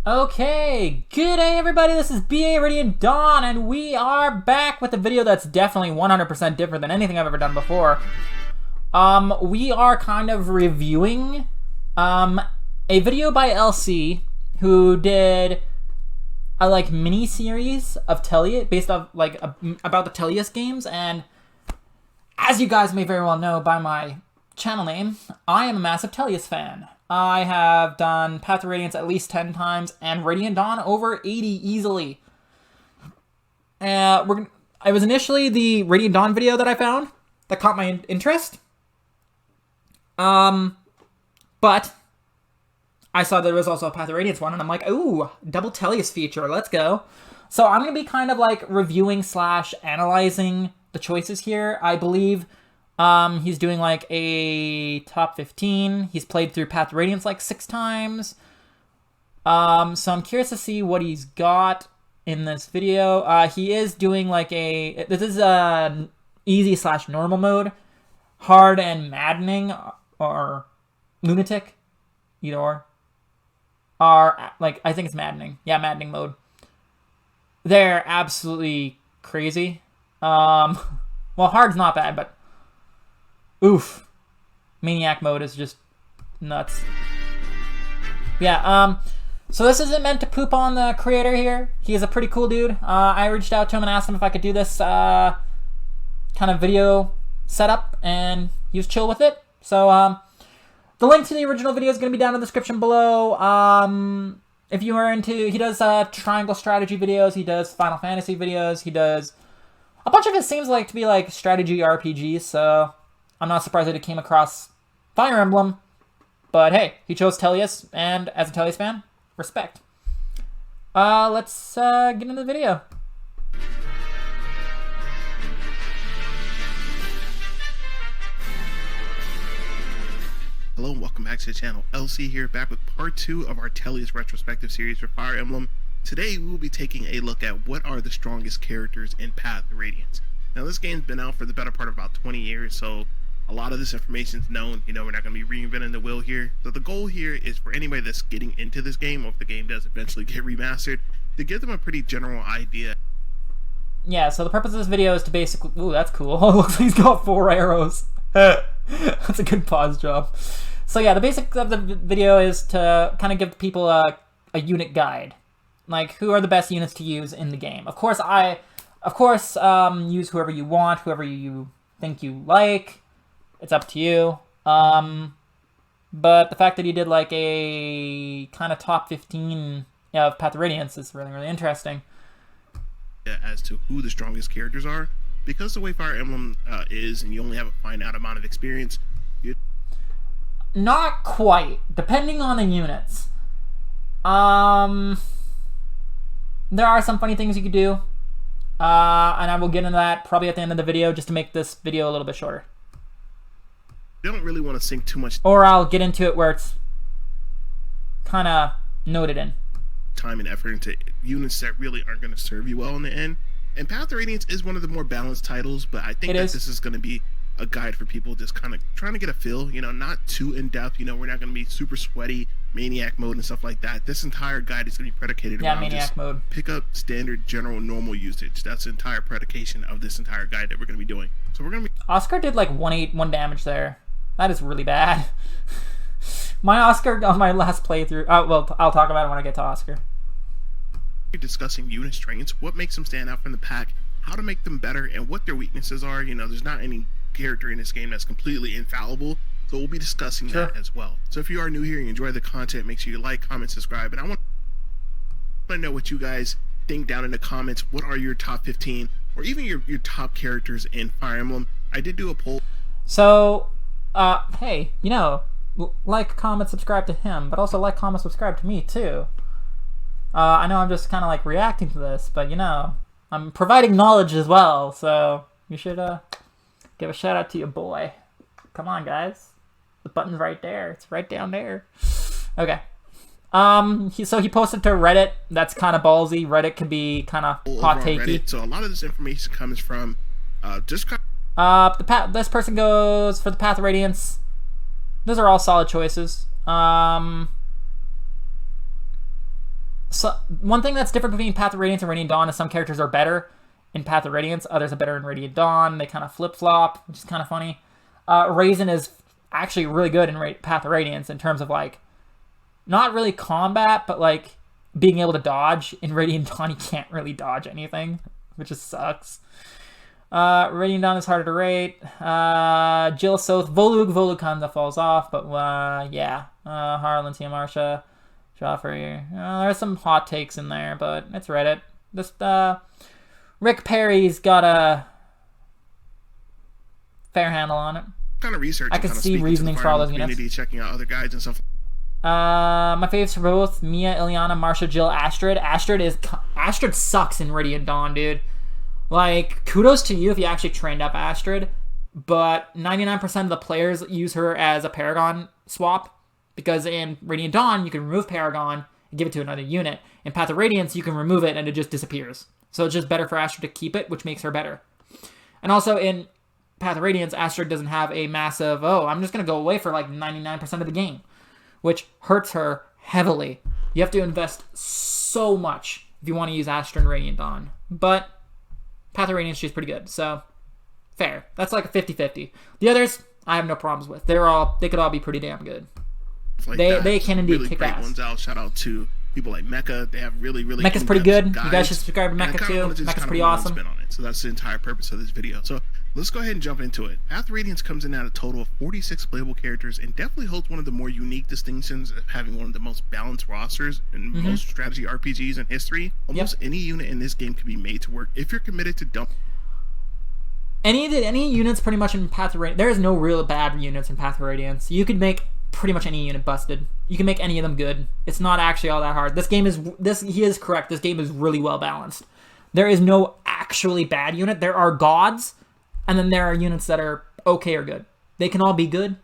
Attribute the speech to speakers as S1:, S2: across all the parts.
S1: Okay, good day everybody, this is BA Radiant Dawn, and we are back with a video that's definitely 100% different than anything I've ever done before. We are kind of reviewing, a video by LC, who did a, mini-series of Tellius, based off, about the Tellius games, and as you guys may very well know by my channel name, I am a massive Tellius fan. I have done Path to Radiance at least 10 times, and Radiant Dawn over 80 easily. It was initially the Radiant Dawn video that I found that caught my interest. But I saw there was also a Path to Radiance one, and I'm like, ooh, double Tellius feature, let's go. So I'm going to be kind of like reviewing / analyzing the choices here. I believe he's doing like a top 15. He's played through Path to Radiance like 6 times. So I'm curious to see what he's got in this video. He is doing like this is a easy / normal mode. Hard and maddening or lunatic, either or. Are like, I think it's maddening. Yeah, maddening mode. They're absolutely crazy. Well, hard's not bad, but oof. Maniac Mode is just nuts. Yeah, so this isn't meant to poop on the creator here. He is a pretty cool dude. I reached out to him and asked him if I could do this kind of video setup, and he was chill with it. So, the link to the original video is going to be down in the description below. If you are into, he does triangle strategy videos, he does Final Fantasy videos, he does a bunch of it seems like to be like strategy RPGs, so I'm not surprised that it came across Fire Emblem, but hey, he chose Tellius, and as a Tellius fan, respect. Let's get into the video.
S2: Hello and welcome back to the channel. LC here, back with part 2 of our Tellius retrospective series for Fire Emblem. Today we will be taking a look at what are the strongest characters in Path to Radiance. Now this game's been out for the better part of about 20 years, so a lot of this information is known. You know, we're not going to be reinventing the wheel here. So the goal here is for anybody that's getting into this game, or if the game does eventually get remastered, to give them a pretty general idea.
S1: Yeah, so the purpose of this video is to basically... Ooh, that's cool. Looks like he's got 4 arrows. That's a good pause job. So yeah, the basics of the video is to kind of give people a unit guide. Like, who are the best units to use in the game. Of course, use whoever you want, whoever you think you like. It's up to you. But the fact that he did like a kind of top 15 of Path to Radiance is really, really interesting.
S2: As to who the strongest characters are, because the way Fire Emblem is, and you only have a finite amount of experience.
S1: Not quite, depending on the units. There are some funny things you could do, and I will get into that probably at the end of the video, just to make this video a little bit shorter.
S2: You don't really want to sink too much,
S1: or I'll get into it where it's kind of noted in
S2: time and effort into units that really aren't going to serve you well in the end. And Path to Radiance is one of the more balanced titles, but I think this is going to be a guide for people just kind of trying to get a feel, you know, not too in-depth. You know, we're not going to be super sweaty, Maniac Mode and stuff like that. This entire guide is going to be predicated around
S1: Maniac Mode.
S2: Pick up standard, general, normal usage. That's the entire predication of this entire guide that we're going to be doing. So we're going to be...
S1: Oscar did like 1 damage there. That is really bad. My Oscar on my last playthrough... well, I'll talk about it when I get to Oscar.
S2: Discussing unit strengths, what makes them stand out from the pack, how to make them better, and what their weaknesses are. You know, there's not any character in this game that's completely infallible, so we'll be discussing that as well. So if you are new here and you enjoy the content, make sure you like, comment, subscribe, and I want to know what you guys think down in the comments. What are your top 15 or even your top characters in Fire Emblem? I did do a poll.
S1: So hey, you know, like, comment, subscribe to him, but also like, comment, subscribe to me too. I know I'm just kind of like reacting to this, but you know, I'm providing knowledge as well, so you should give a shout out to your boy. Come on, guys. The button's right there. It's right down there. Okay. So he posted to Reddit. That's kind of ballsy. Reddit can be kind of hot takey.
S2: So a lot of this information comes from just
S1: this person goes for the Path of Radiance. Those are all solid choices. So one thing that's different between Path of Radiance and Radiant Dawn is some characters are better in Path of Radiance, others are better in Radiant Dawn. They kind of flip-flop, which is kind of funny. Raisin is actually really good in Path of Radiance in terms of, like, not really combat, but, like, being able to dodge. In Radiant Dawn, you can't really dodge anything, which just sucks. Radiant Dawn is harder to rate. Jill Soth, Volug kind of falls off, but yeah. Harlan, Tia Marsha, Joffrey. There's some hot takes in there, but it's Reddit. Just, Rick Perry's got a fair handle on it.
S2: Kind of research.
S1: I can see reasonings for all those units.
S2: Checking out other guides and stuff.
S1: My faves for both Mia, Ileana, Marsha, Jill, Astrid. Astrid sucks in Radiant Dawn, dude. Like, kudos to you if you actually trained up Astrid, but 99% of the players use her as a Paragon swap, because in Radiant Dawn, you can remove Paragon and give it to another unit. In Path of Radiance, you can remove it and it just disappears. So it's just better for Astrid to keep it, which makes her better. And also in Path of Radiance, Astrid doesn't have a massive, I'm just going to go away for like 99% of the game, which hurts her heavily. You have to invest so much if you want to use Astrid in Radiant Dawn. But Path of Radiance, she's pretty good, so fair. That's like a 50-50. The others, I have no problems with. They could all be pretty damn good.
S2: Like
S1: they can indeed
S2: really
S1: kick
S2: great
S1: ass.
S2: ones out. Shout out to people like Mecha. They have really
S1: Mecha's pretty good. You guys should subscribe to Mecha too. Mecha's pretty awesome.
S2: Spin on it. So that's the entire purpose of this video. So let's go ahead and jump into it. Path of Radiance comes in at a total of 46 playable characters and definitely holds one of the more unique distinctions of having one of the most balanced rosters in most strategy RPGs in history. Almost any unit in this game can be made to work if you're committed to dump.
S1: Any units pretty much in Path of Radiance. There is no real bad units in Path of Radiance. You could make pretty much any unit busted. You can make any of them good. It's not actually all that hard. He is correct. This game is really well balanced. There is no actually bad unit. There are gods, and then there are units that are okay or good. They can all be good.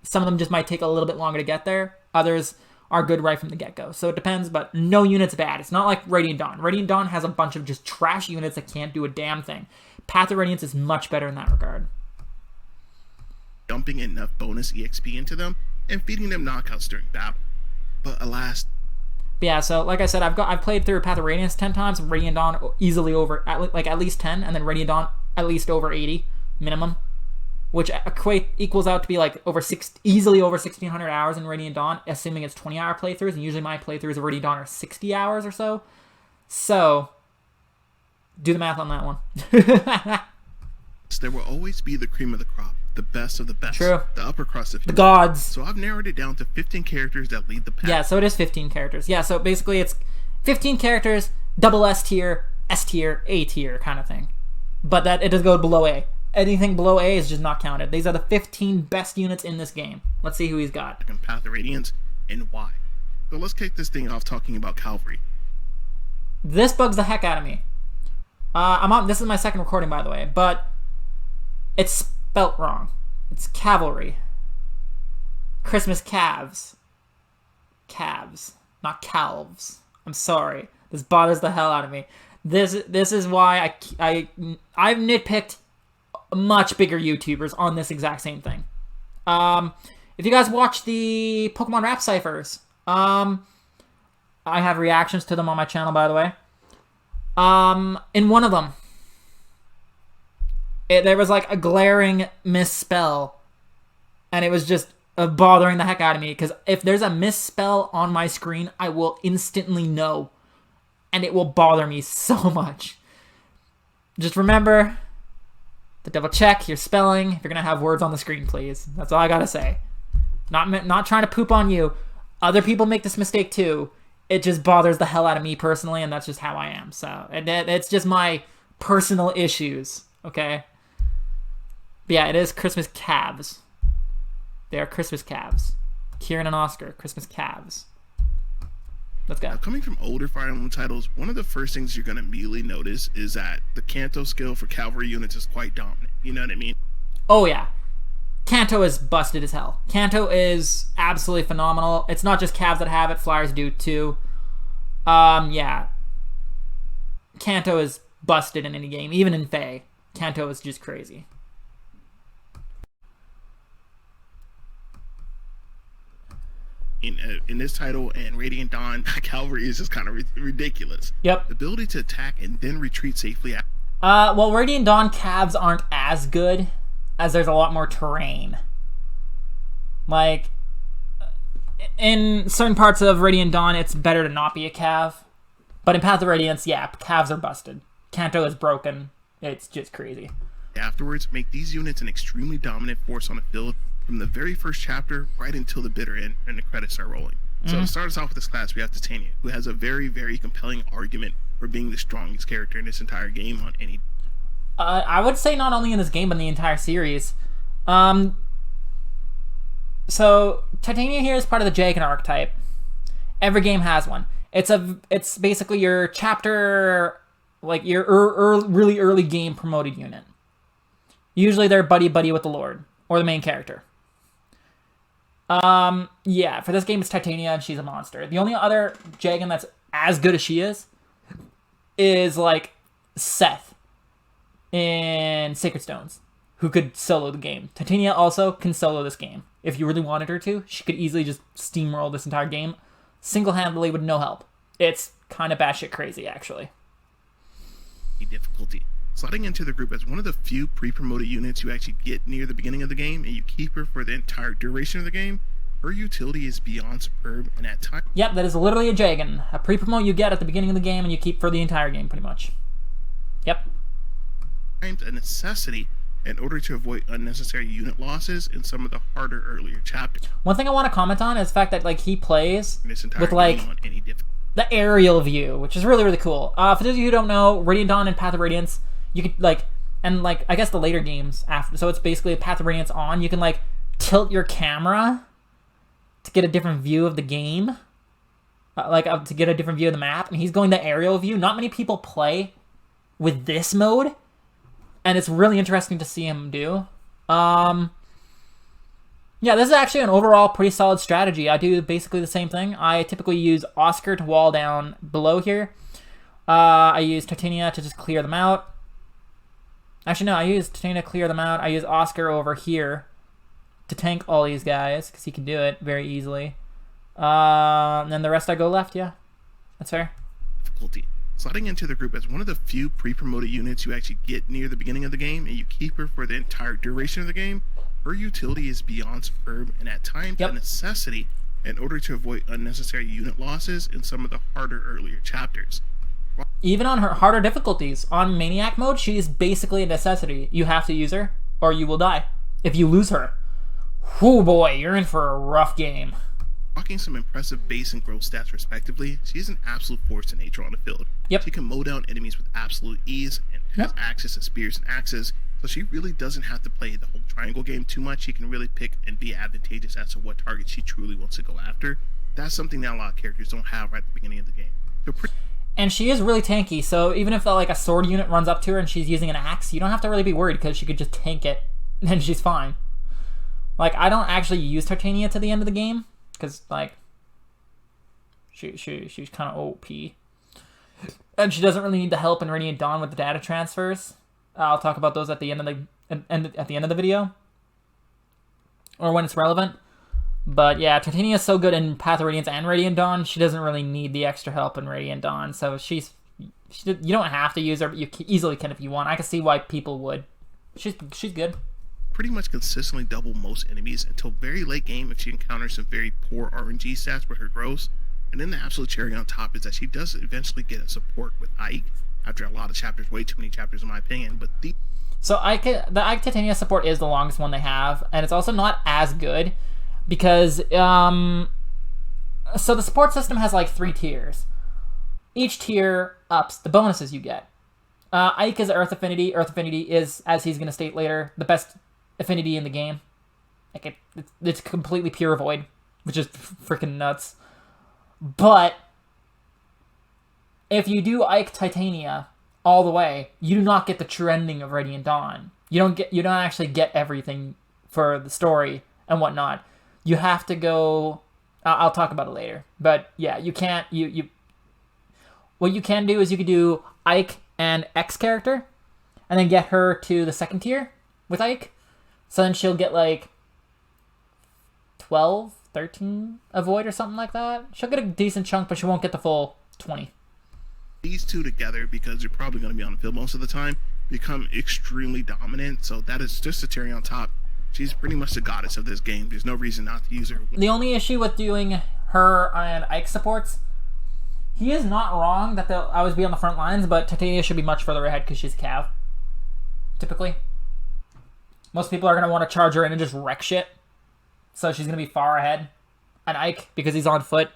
S1: Some of them just might take a little bit longer to get there. Others are good right from the get-go. So it depends, but no unit's bad. It's not like Radiant Dawn. Radiant Dawn has a bunch of just trash units that can't do a damn thing. Path of Radiance is much better in that regard.
S2: Dumping enough bonus EXP into them and feeding them knockouts during battle. But alas.
S1: Yeah, so like I said, I've played through Path of Radiance 10 times, Radiant Dawn easily over at least 10, and then Radiant Dawn at least over 80 minimum, which equals out to be like easily over 1,600 hours in Radiant Dawn, assuming it's 20-hour playthroughs, and usually my playthroughs of Radiant Dawn are 60 hours or so. So do the math on that one.
S2: There will always be the cream of the crop, the best of the best.
S1: True.
S2: The upper crust of
S1: the gods.
S2: So I've narrowed it down to 15 characters that lead the pack.
S1: Yeah, so it is 15 characters. Yeah, so basically it's 15 characters, double S tier, A tier kind of thing. But that it does go below A. Anything below A is just not counted. These are the 15 best units in this game. Let's see who he's got.
S2: Path of Radiance and why. So let's kick this thing off talking about Cavalry.
S1: This bugs the heck out of me. This is my second recording, by the way, but it's spelt wrong. It's cavalry. Christmas calves. Calves, not calves. I'm sorry. This bothers the hell out of me. This is why I've nitpicked much bigger YouTubers on this exact same thing. If you guys watch the Pokemon Rap Ciphers, I have reactions to them on my channel, by the way. In one of them, there was like a glaring misspell, and it was just bothering the heck out of me, because if there's a misspell on my screen, I will instantly know, and it will bother me so much. Just remember to double check your spelling if you're gonna have words on the screen, please. That's all I gotta say. Not trying to poop on you. Other people make this mistake too. It just bothers the hell out of me personally, and that's just how I am. So it's just my personal issues, okay? But yeah, it is Christmas calves. They are Christmas calves. Kieran and Oscar, Christmas calves. Let's go.
S2: Now, coming from older Fire Emblem titles, one of the first things you're going to immediately notice is that the Kanto skill for cavalry units is quite dominant. You know what I mean?
S1: Oh, yeah. Kanto is busted as hell. Kanto is absolutely phenomenal. It's not just calves that have it, flyers do too. Yeah. Kanto is busted in any game, even in Fae. Kanto is just crazy.
S2: in this title, and Radiant Dawn Cavalry is just kind of ridiculous.
S1: Yep.
S2: The ability to attack and then retreat safely.
S1: Well, Radiant Dawn calves aren't as good, as there's a lot more terrain. Like, in certain parts of Radiant Dawn, it's better to not be a cav. But in Path of Radiance, yeah, calves are busted. Kanto is broken. It's just crazy.
S2: Afterwards, make these units an extremely dominant force on the field from the very first chapter right until the bitter end and the credits start rolling. So to start us off with this class, we have Titania, who has a very, very compelling argument for being the strongest character in this entire game on any...
S1: I would say not only in this game, but in the entire series. So, Titania here is part of the Jagan archetype. Every game has one. It's basically your chapter, like your really early game promoted unit. Usually they're buddy-buddy with the Lord, or the main character. Yeah, for this game it's Titania, and she's a monster. The only other Jagan that's as good as she is like Seth in Sacred Stones, who could solo the game. Titania also can solo this game. If you really wanted her to, she could easily just steamroll this entire game single-handedly with no help. It's kind of batshit crazy, actually.
S2: Difficulty. Slotting into the group as one of the few pre-promoted units you actually get near the beginning of the game, and you keep her for the entire duration of the game, her utility is beyond superb, and at times...
S1: Yep, that is literally a Jagan. A pre-promote you get at the beginning of the game, and you keep for the entire game, pretty much. Yep.
S2: A necessity in order to avoid unnecessary unit losses in some of the harder earlier chapters.
S1: One thing I want to comment on is the fact that like he plays with like the aerial view, which is really, really cool. For those of you who don't know, Radiant Dawn and Path of Radiance, you could like, and like I guess the later games after, so it's basically a Path of Radiance on, you can like tilt your camera to get a different view of the game, to get a different view of the map, and he's going the aerial view. Not many people play with this mode, and it's really interesting to see him do. Yeah, this is actually an overall pretty solid strategy. I do basically the same thing. I typically use Oscar to wall down below here. I use Titania to just clear them out. Actually, no, I use Titania to clear them out. I use Oscar over here to tank all these guys, because he can do it very easily. And then the rest I go left, yeah. That's fair.
S2: Difficulty. Slotting into the group as one of the few pre-promoted units you actually get near the beginning of the game, and you keep her for the entire duration of the game, her utility is beyond superb, and at times a necessity in order to avoid unnecessary unit losses in some of the harder earlier chapters.
S1: Even on her harder difficulties, on Maniac Mode, she is basically a necessity. You have to use her, or you will die. If you lose her, whoo boy, you're in for a rough game.
S2: Rocking some impressive base and growth stats respectively, she's an absolute force of nature on the field.
S1: Yep.
S2: She can mow down enemies with absolute ease, and has access to spears and axes, so she really doesn't have to play the whole triangle game too much. She can really pick and be advantageous as to what target she truly wants to go after. That's something that a lot of characters don't have right at the beginning of the game.
S1: And she is really tanky, so even if like a sword unit runs up to her and she's using an axe, you don't have to really be worried, because she could just tank it, and she's fine. Like, I don't actually use Titania to the end of the game, because, like, she's kind of OP. And she doesn't really need the help in Radiant Dawn with the data transfers. I'll talk about those at the end of the video, or when it's relevant. But yeah, Titania is so good in Path of Radiance and Radiant Dawn, she doesn't really need the extra help in Radiant Dawn. So you don't have to use her, but you easily can if you want. I can see why people would. She's good.
S2: Pretty much consistently double most enemies until very late game if she encounters some very poor RNG stats with her growths. And then the absolute cherry on top is that she does eventually get a support with Ike after a lot of chapters, way too many chapters in my opinion. But the
S1: Ike Titania support is the longest one they have, and it's also not as good because so the support system has like 3 tiers. Each tier ups the bonuses you get. Ike is Earth Affinity. Earth Affinity is, as he's going to state later, the best affinity in the game. Like it's completely pure void, which is freaking nuts. But if you do Ike Titania all the way, you do not get the true ending of Radiant Dawn. You don't actually get everything for the story and whatnot. You have to go. I'll talk about it later. But yeah, you can't. What you can do is you could do Ike and X character, and then get her to the second tier with Ike. So then she'll get like 12, 13 avoid or something like that. She'll get a decent chunk, but she won't get the full 20.
S2: These two together, because they're probably going to be on the field most of the time, become extremely dominant. So that is just a cherry on top. She's pretty much the goddess of this game. There's no reason not to use her.
S1: The only issue with doing her and Ike supports, he is not wrong that they'll always be on the front lines, but Titania should be much further ahead because she's Cav. Typically. Most people are going to want to charge her in and just wreck shit. So she's going to be far ahead. And Ike, because he's on foot,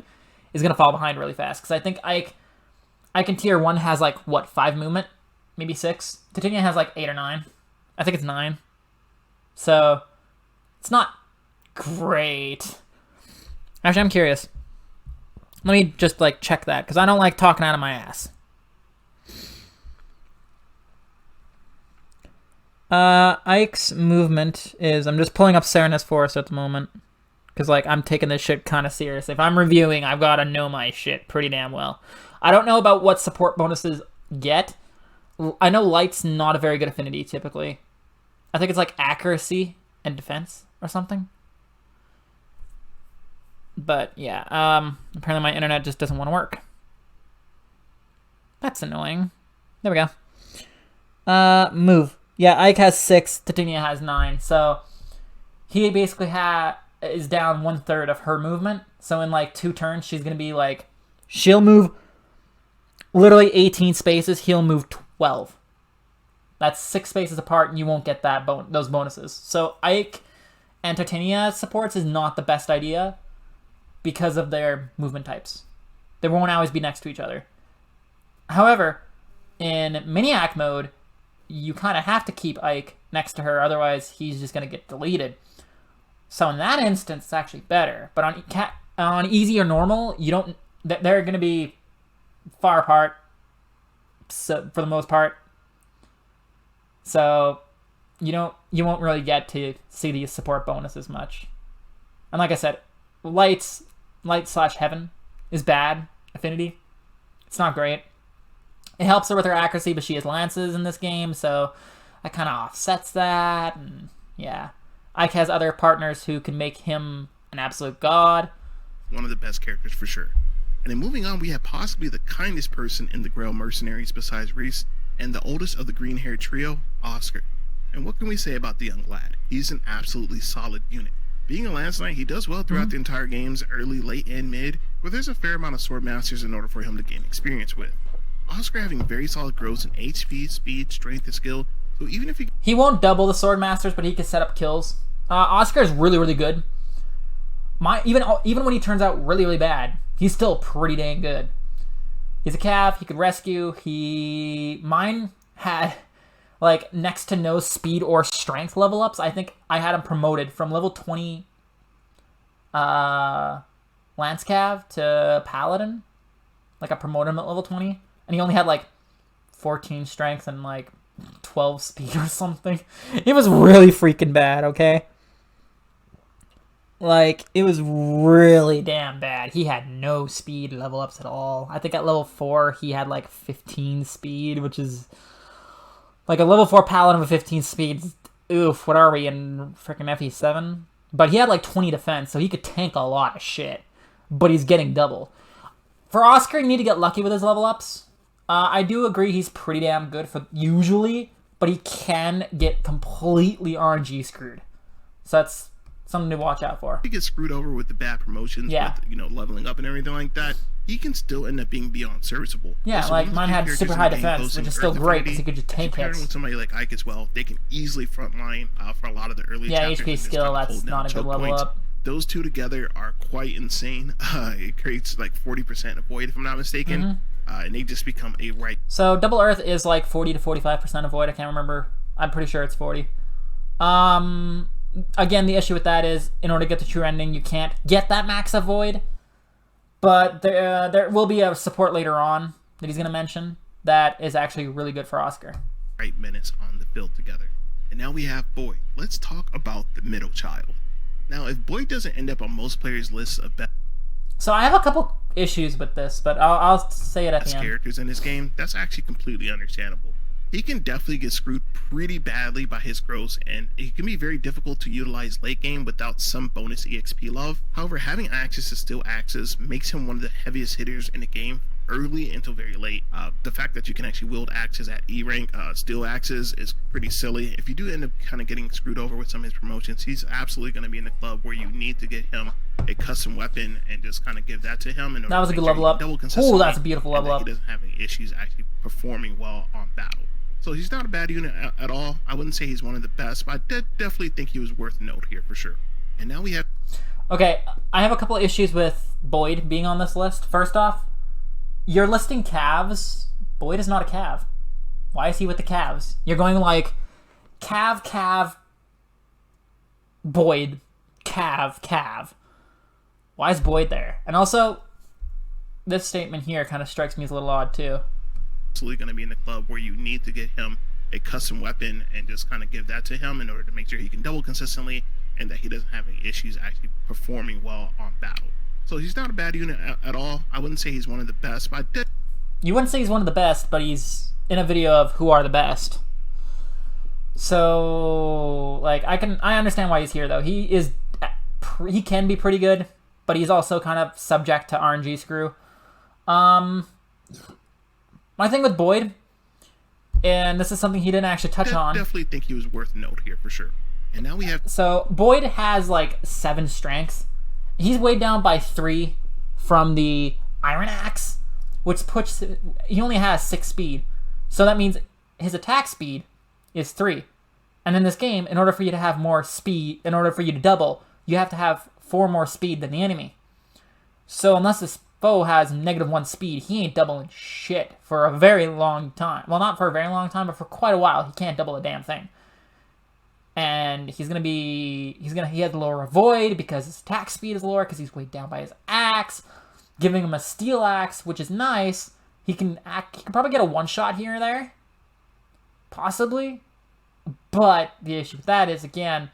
S1: is going to fall behind really fast. Because I think Ike in tier 1 has like, what, 5 movement? Maybe 6? Titania has like 8 or 9. I think it's 9. So, it's not great. Actually, I'm curious. Let me just like check that, because I don't like talking out of my ass. Ike's movement is... I'm just pulling up Serenus Forest at the moment. Because, like, I'm taking this shit kind of serious. If I'm reviewing, I've got to know my shit pretty damn well. I don't know about what support bonuses get. I know Light's not a very good affinity, typically. I think it's, like, accuracy and defense or something. But, yeah. Apparently my internet just doesn't want to work. That's annoying. There we go. Move. Yeah, Ike has 6, Titania has 9. So, he basically is down 1/3 of her movement. So, in like 2 turns, she's going to be like... She'll move literally 18 spaces. He'll move 12. That's 6 spaces apart, and you won't get that those bonuses. So, Ike and Titania supports is not the best idea because of their movement types. They won't always be next to each other. However, in Maniac Mode, you kind of have to keep Ike next to her, otherwise he's just going to get deleted. So in that instance, it's actually better. But on easy or normal, you don't. They're going to be far apart, so, for the most part. So you won't really get to see these support bonuses much. And like I said, Light/Heaven is bad affinity. It's not great. It helps her with her accuracy, but she has lances in this game, so that kind of offsets that. And yeah, Ike has other partners who can make him an absolute god.
S2: One of the best characters for sure. And then moving on, we have possibly the kindest person in the Grail Mercenaries besides Reese, and the oldest of the green-haired trio, Oscar. And what can we say about the young lad? He's an absolutely solid unit. Being a Lance Knight, he does well throughout the entire game's early, late, and mid, where there's a fair amount of sword masters in order for him to gain experience with. Oscar having very solid growth in HP, speed, strength, and skill, so even if
S1: he won't double the sword masters, but he can set up kills. Oscar is really, really good. Even when he turns out really, really bad, he's still pretty dang good. He's a cav, he could rescue, mine had like next to no speed or strength level ups. I think I had him promoted from level 20 Lance Cav to Paladin. Like I promoted him at level 20. And he only had like 14 strength and like 12 speed or something. It was really freaking bad, okay? Like, it was really damn bad. He had no speed level ups at all. I think at level 4 he had like 15 speed, which is... Like a level 4 paladin with 15 speed. Oof, what are we in freaking FE7? But he had like 20 defense, so he could tank a lot of shit. But he's getting double. For Oscar, you need to get lucky with his level ups. I do agree he's pretty damn good for usually, but he can get completely RNG screwed. So that's something to watch out for.
S2: He gets screwed over with the bad promotions, with, leveling up and everything like that. He can still end up being beyond serviceable.
S1: Yeah,
S2: also,
S1: like mine had super high defense, which is still great because he could just tank hits.
S2: With somebody like Ike as well, they can easily frontline for a lot of the early chapters.
S1: Yeah, HP skill, that's not a good level up.
S2: Those two together are quite insane. It creates like 40% avoid, if I'm not mistaken. And they just become a right.
S1: So Double Earth is like 40 to 45% avoid. I can't remember. I'm pretty sure it's 40. Again, the issue with that is in order to get the true ending, you can't get that max avoid. But there will be a support later on that he's going to mention that is actually really good for Oscar.
S2: Right minutes on the field together. And now we have Boyd. Let's talk about the middle child. Now, if Boyd doesn't end up on most players' lists of best...
S1: So I have a couple issues with this, but I'll say it at the end.
S2: Characters in this game, that's actually completely understandable. he can definitely get screwed pretty badly by his growth, and it can be very difficult to utilize late game without some bonus EXP love. However, having access to steel axes makes him one of the heaviest hitters in the game early until very late. The fact that you can actually wield axes at E rank, steel axes, is pretty silly. If you do end up kind of getting screwed over with some of his promotions, he's absolutely going to be in the club where you need to get him a custom weapon and just kind of give that to him. And
S1: that was a good level up. Oh, that's a beautiful level up.
S2: He doesn't have any issues actually performing well on battle. So he's not a bad unit at all. I wouldn't say he's one of the best, but I definitely think he was worth a note here for sure. And now we have...
S1: Okay, I have a couple of issues with Boyd being on this list. First off, you're listing calves. Boyd is not a cav. Why is he with the calves? You're going like cav, Boyd, cav. Why is Boyd there? And also, this statement here kind of strikes me as a little odd too.
S2: Absolutely going to be in the club where you need to get him a custom weapon and just kind of give that to him in order to make sure he can double consistently and that he doesn't have any issues actually performing well on battle. So he's not a bad unit at all. I wouldn't say he's one of the best, but
S1: you wouldn't say he's one of the best, but he's in a video of who are the best. So like I understand why he's here though. He can be pretty good, but he's also kind of subject to RNG screw. My thing with Boyd, and this is something he didn't actually touch on.
S2: I definitely think he was worth a note here for sure. And now we have...
S1: So, Boyd has like 7 strengths. He's weighed down by 3 from the Iron Axe, which puts... He only has 6 speed. So that means his attack speed is 3. And in this game, in order for you to have more speed, in order for you to double, you have to have 4 more speed than the enemy. So unless this foe has -1 speed, he ain't doubling shit for a very long time. Well, not for a very long time, but for quite a while. He can't double a damn thing. And he has lower avoid because his attack speed is lower because he's weighed down by his axe, giving him a steel axe, which is nice. He can probably get a one-shot here or there, possibly. But the issue with that is, again,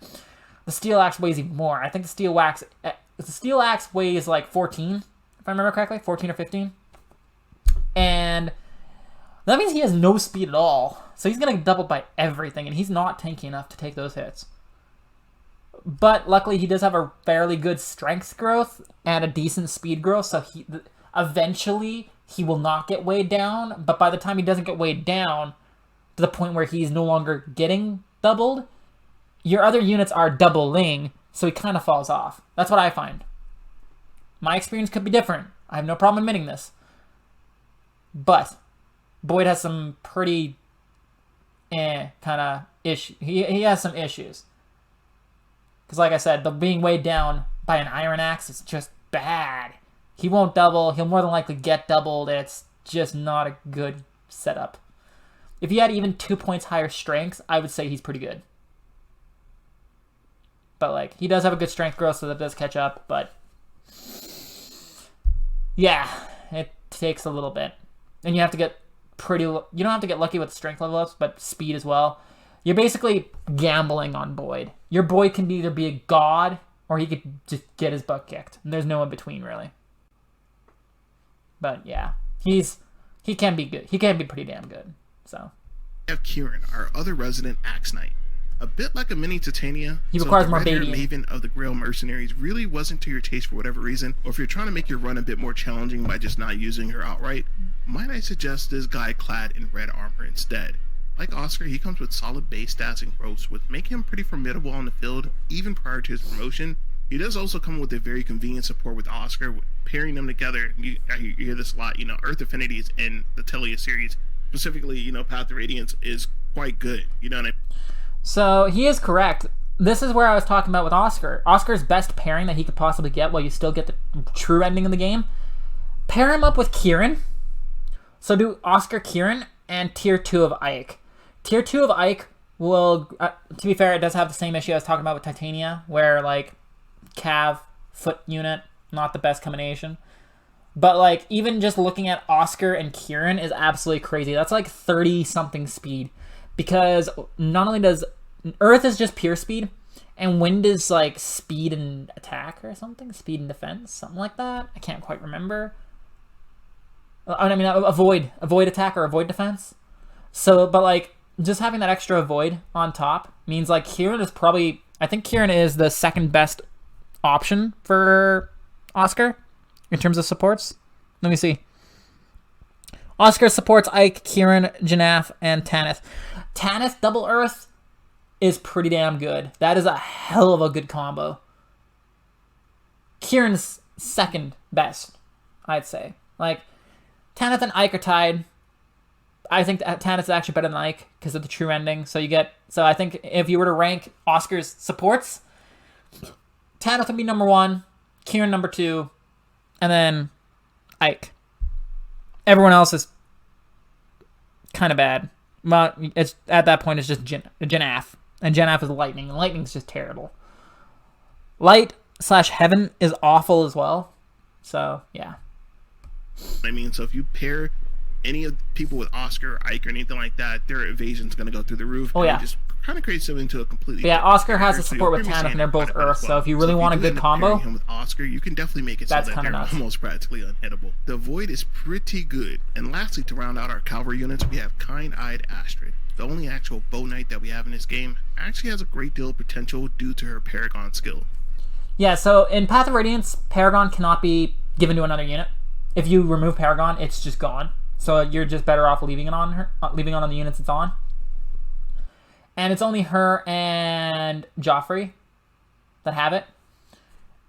S1: the steel axe weighs even more. I think the steel axe weighs like 14, if I remember correctly, 14 or 15. And that means he has no speed at all. So he's going to get doubled by everything, and he's not tanky enough to take those hits. But luckily, he does have a fairly good strength growth and a decent speed growth, so eventually he will not get weighed down. But by the time he doesn't get weighed down to the point where he's no longer getting doubled, your other units are doubling, so he kind of falls off. That's what I find. My experience could be different. I have no problem admitting this. But Boyd has some pretty kind of issue. He has some issues. Because like I said, the being weighed down by an Iron Axe is just bad. He won't double. He'll more than likely get doubled. It's just not a good setup. If he had even 2 points higher strength, I would say he's pretty good. But like, he does have a good strength growth, so that does catch up. But yeah, it takes a little bit. And you have to get you don't have to get lucky with strength level ups, but speed as well. You're basically gambling on Boyd. Your Boyd can either be a god, or he could just get his butt kicked. And there's no in between, really. But yeah, he can be good. He can be pretty damn good. So
S2: we have Kieran, our other resident Axe Knight. A bit like a mini Titania,
S1: he requires more
S2: baiting.
S1: baiting.
S2: Maven of the Grail Mercenaries really wasn't to your taste for whatever reason, or if you're trying to make your run a bit more challenging by just not using her outright, might I suggest this guy clad in red armor instead. Like Oscar, he comes with solid base stats and growths, which make him pretty formidable on the field, even prior to his promotion. He does also come with a very convenient support with Oscar, pairing them together. You hear this a lot, Earth Affinities in the Titania series, specifically, Path to Radiance, is quite good, you know what I mean?
S1: So he is correct. This is where I was talking about with Oscar. Oscar's best pairing that he could possibly get while you still get the true ending of the game. Pair him up with Kieran. So do Oscar, Kieran, and Tier 2 of Ike. Tier 2 of Ike will, to be fair, it does have the same issue I was talking about with Titania, where, like, Cav, foot unit, not the best combination. But, like, even just looking at Oscar and Kieran is absolutely crazy. That's, like, 30-something speed. Because not only does... Earth is just pure speed, and Wind is, like, speed and attack or something? Speed and defense? Something like that? I can't quite remember. I mean, avoid attack or avoid defense. So, but like, just having that extra avoid on top means like Kieran is probably, I think Kieran is the second best option for Oscar in terms of supports. Let me see. Oscar supports Ike, Kieran, Janaf, and Tanith. Tanith Double Earth is pretty damn good. That is a hell of a good combo. Kieran's second best, I'd say. Like, Tanith and Ike are tied. I think Tanith is actually better than Ike because of the true ending. So I think if you were to rank Oscar's supports, Tanith would be number 1, Kieran number 2, and then Ike. Everyone else is kind of bad. Well, it's at that point it's just Janaf, and Janaf is lightning, and lightning's just terrible. Light/Heaven is awful as well. So yeah.
S2: I mean, so if you pair any of the people with Oscar or Ike or anything like that, their evasion's going to go through the roof.
S1: Oh, yeah.
S2: And just kind of create something to a completely...
S1: Yeah, Oscar has a support with Tanith, and they're both Earth, so if you really want a good combo...
S2: him with Oscar, you can definitely make it so that they're almost practically unhittable. The Void is pretty good. And lastly, to round out our cavalry units, we have Kind-Eyed Astrid. The only actual bow knight that we have in this game actually has a great deal of potential due to her Paragon skill.
S1: Yeah, so in Path of Radiance, Paragon cannot be given to another unit. If you remove Paragon, it's just gone. So you're just better off leaving it on her, leaving it on the units it's on. And it's only her and Joffrey that have it.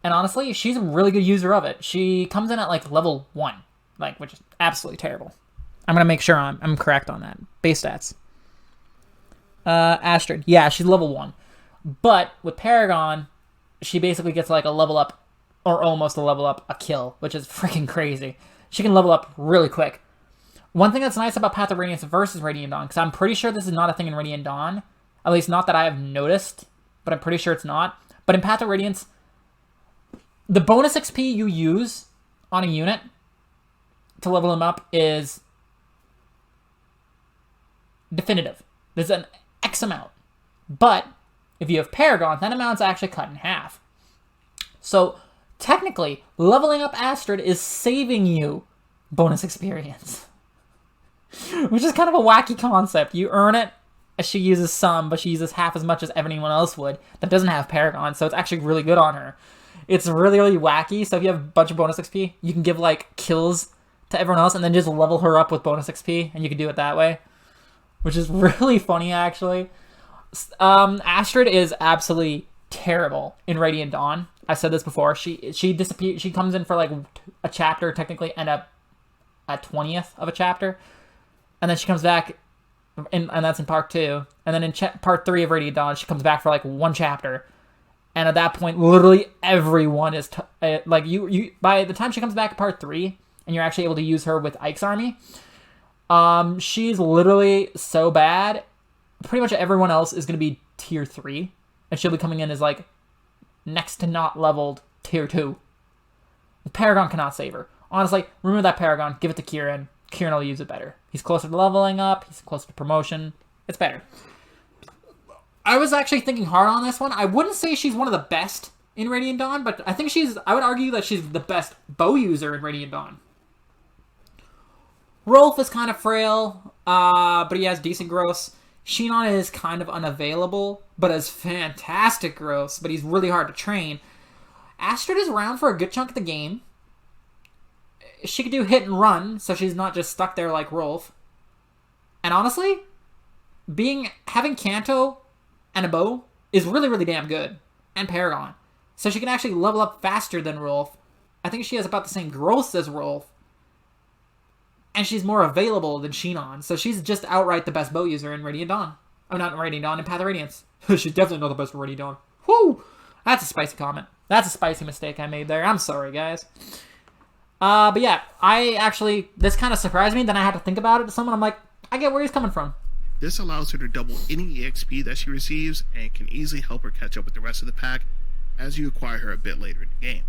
S1: And honestly, she's a really good user of it. She comes in at like level 1, like, which is absolutely terrible. I'm gonna make sure I'm correct on that. Base stats. Astrid, yeah, she's level 1, but with Paragon, she basically gets like a level up, or almost a level up, a kill, which is freaking crazy. She can level up really quick. One thing that's nice about Path of Radiance versus Radiant Dawn, because I'm pretty sure this is not a thing in Radiant Dawn, at least not that I have noticed, but I'm pretty sure it's not. But in Path of Radiance, the bonus XP you use on a unit to level them up is definitive. There's an X amount. But if you have Paragon, that amount's actually cut in half. So technically, leveling up Astrid is saving you bonus experience. Which is kind of a wacky concept. You earn it, she uses some, but she uses half as much as anyone else would that doesn't have Paragon, so it's actually really good on her. It's really, really wacky, so if you have a bunch of bonus XP, you can give, like, kills to everyone else and then just level her up with bonus XP, and you can do it that way. Which is really funny, actually. Astrid is absolutely terrible in Radiant Dawn. I said this before. She disappears. She comes in for, like, a chapter, technically, and a 20th of a chapter. And then she comes back, and that's in part 2. And then in part 3 of Radiant Dawn, she comes back for like 1 chapter. And at that point, literally everyone is like you. By the time she comes back in part 3, and you're actually able to use her with Ike's army, she's literally so bad. Pretty much everyone else is going to be tier 3, and she'll be coming in as like next to not leveled tier 2. The Paragon cannot save her. Honestly, remove that Paragon, give it to Kieran. Kieran will use it better. He's closer to leveling up. He's closer to promotion. It's better. I was actually thinking hard on this one. I wouldn't say she's one of the best in Radiant Dawn, but I think I would argue that she's the best bow user in Radiant Dawn. Rolf is kind of frail, but he has decent gross. Shinon is kind of unavailable, but has fantastic gross, but he's really hard to train. Astrid is around for a good chunk of the game. She could do hit and run, so she's not just stuck there like Rolf. And honestly, having Kanto and a bow is really, really damn good. And Paragon. So she can actually level up faster than Rolf. I think she has about the same growth as Rolf. And she's more available than Shinon. So she's just outright the best bow user in Radiant Dawn. Oh, not in Radiant Dawn, in Path of Radiance. She's definitely not the best in Radiant Dawn. Whoo! That's a spicy comment. That's a spicy mistake I made there. I'm sorry, guys. But yeah, this kind of surprised me. Then I had to think about it to someone. I'm like, I get where he's coming from.
S2: This allows her to double any EXP that she receives and can easily help her catch up with the rest of the pack as you acquire her a bit later in the game.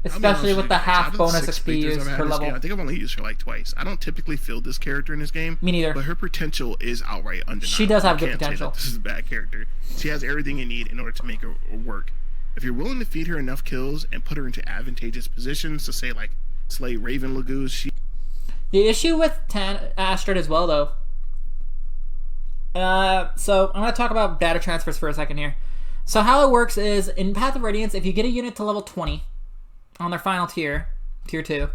S1: Especially with the half bonus XP used per level.
S2: I think I've only used her like twice. I don't typically field this character in this game.
S1: Me neither.
S2: But her potential is outright undeniable.
S1: She does have good potential.
S2: This is a bad character. She has everything you need in order to make her work. If you're willing to feed her enough kills and put her into advantageous positions to say like slay Raven Lagoos, The issue with Astrid as well, though, is that she has everything you need in order to make her work. If you're willing to feed her enough kills and put her into advantageous positions to say like slay Raven Lagoos, she... The issue with Astrid as well, though, is that she has everything you need in order to make her work. If you're willing to feed her enough kills and put her into advantageous positions to say like slay Raven Lagoos, she...
S1: So I'm going to talk about data transfers for a second here. So how it works is, in Path of Radiance, if you get a unit to level 20 on their final tier, tier 2,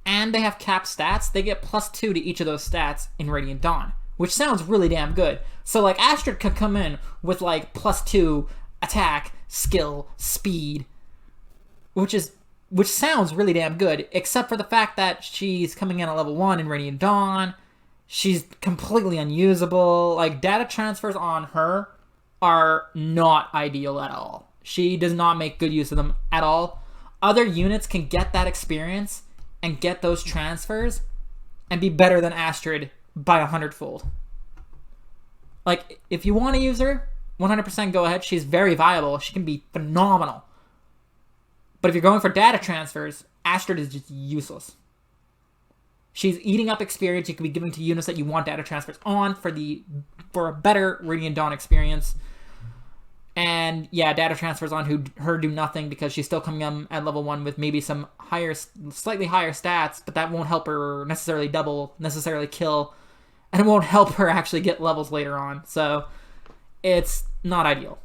S1: and they have capped stats, they get +2 to each of those stats in Radiant Dawn, which sounds really damn good. So like Astrid could come in with like +2 attack, skill, speed, which sounds really damn good, except for the fact that she's coming in at level 1 in Radiant Dawn. She's completely unusable. Like, data transfers on her are not ideal at all. She does not make good use of them at all. Other units can get that experience and get those transfers and be better than Astrid by 100-fold. Like, if you want to use her, 100% go ahead. She's very viable. She can be phenomenal. But if you're going for data transfers, Astrid is just useless. She's eating up experience you could be giving to units that you want data transfers on for a better Radiant Dawn experience. And yeah, data transfers on her do nothing because she's still coming in at level 1 with maybe some slightly higher stats, but that won't help her necessarily double, necessarily kill, and it won't help her actually get levels later on. So it's not ideal.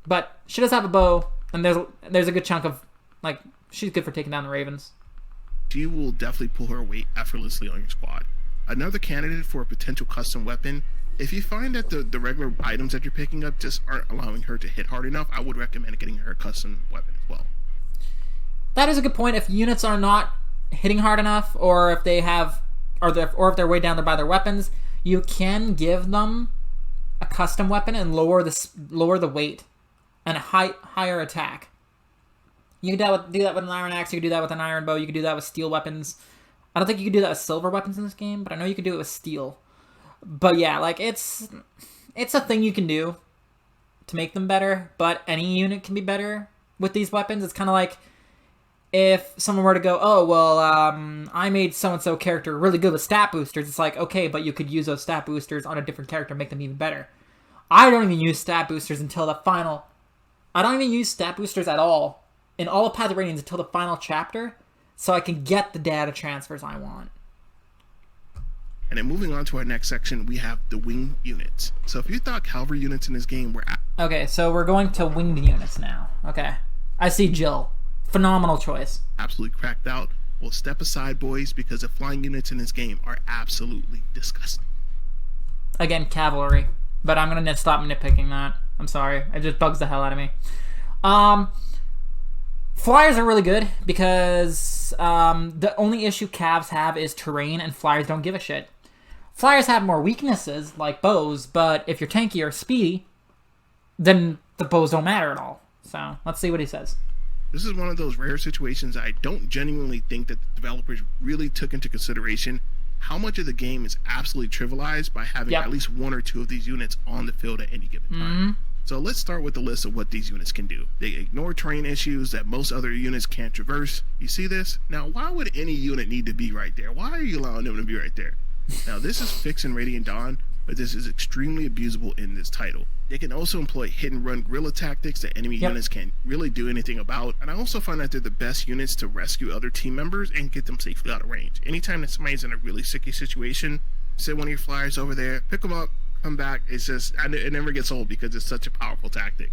S1: But she does have a bow, and there's a good chunk of, like, she's good for taking down the Ravens.
S2: She will definitely pull her weight effortlessly on your squad. Another candidate for a potential custom weapon, if you find that the regular items that you're picking up just aren't allowing her to hit hard enough, I would recommend getting her a custom weapon as well.
S1: That is a good point. If units are not hitting hard enough, or if they have, or if they're weighed down by their weapons, you can give them a custom weapon and lower the weight and a higher attack. You can do that with an iron axe. You can do that with an iron bow. You can do that with steel weapons. I don't think you can do that with silver weapons in this game, but I know you can do it with steel. But yeah, like, it's a thing you can do to make them better, but any unit can be better with these weapons. It's kind of like if someone were to go, oh, well, I made so-and-so character really good with stat boosters. It's like, okay, but you could use those stat boosters on a different character and make them even better. I don't even use stat boosters until the final... I don't even use stat boosters at all in all of Path of Radiance until the final chapter, so I can get the data transfers I want.
S2: And then moving on to our next section, we have the wing units. So if you thought cavalry units in this game were...
S1: Okay, so we're going to winged units now. Okay. I see Jill. Phenomenal choice.
S2: Absolutely cracked out. Well, step aside, boys, because the flying units in this game are absolutely disgusting.
S1: Again, cavalry. But I'm going to stop nitpicking that. I'm sorry. It just bugs the hell out of me. Flyers are really good because the only issue Cavs have is terrain, and flyers don't give a shit. Flyers have more weaknesses, like bows, but if you're tanky or speedy, then the bows don't matter at all. So, let's see what he says.
S2: This is one of those rare situations I don't genuinely think that the developers really took into consideration how much of the game is absolutely trivialized by having at least one or two of these units on the field at any given time. So let's start with the list of what these units can do. They ignore terrain issues that most other units can't traverse. You see this? Now, why would any unit need to be right there? Why are you allowing them to be right there? Now, this is fixed in Radiant Dawn, but this is extremely abusable in this title. They can also employ hit-and-run guerrilla tactics that enemy units can't really do anything about. And I also find that they're the best units to rescue other team members and get them safely out of range. Anytime that somebody's in a really sticky situation, send one of your flyers over there, pick them up, come back. It's just, it never gets old because it's such a powerful tactic.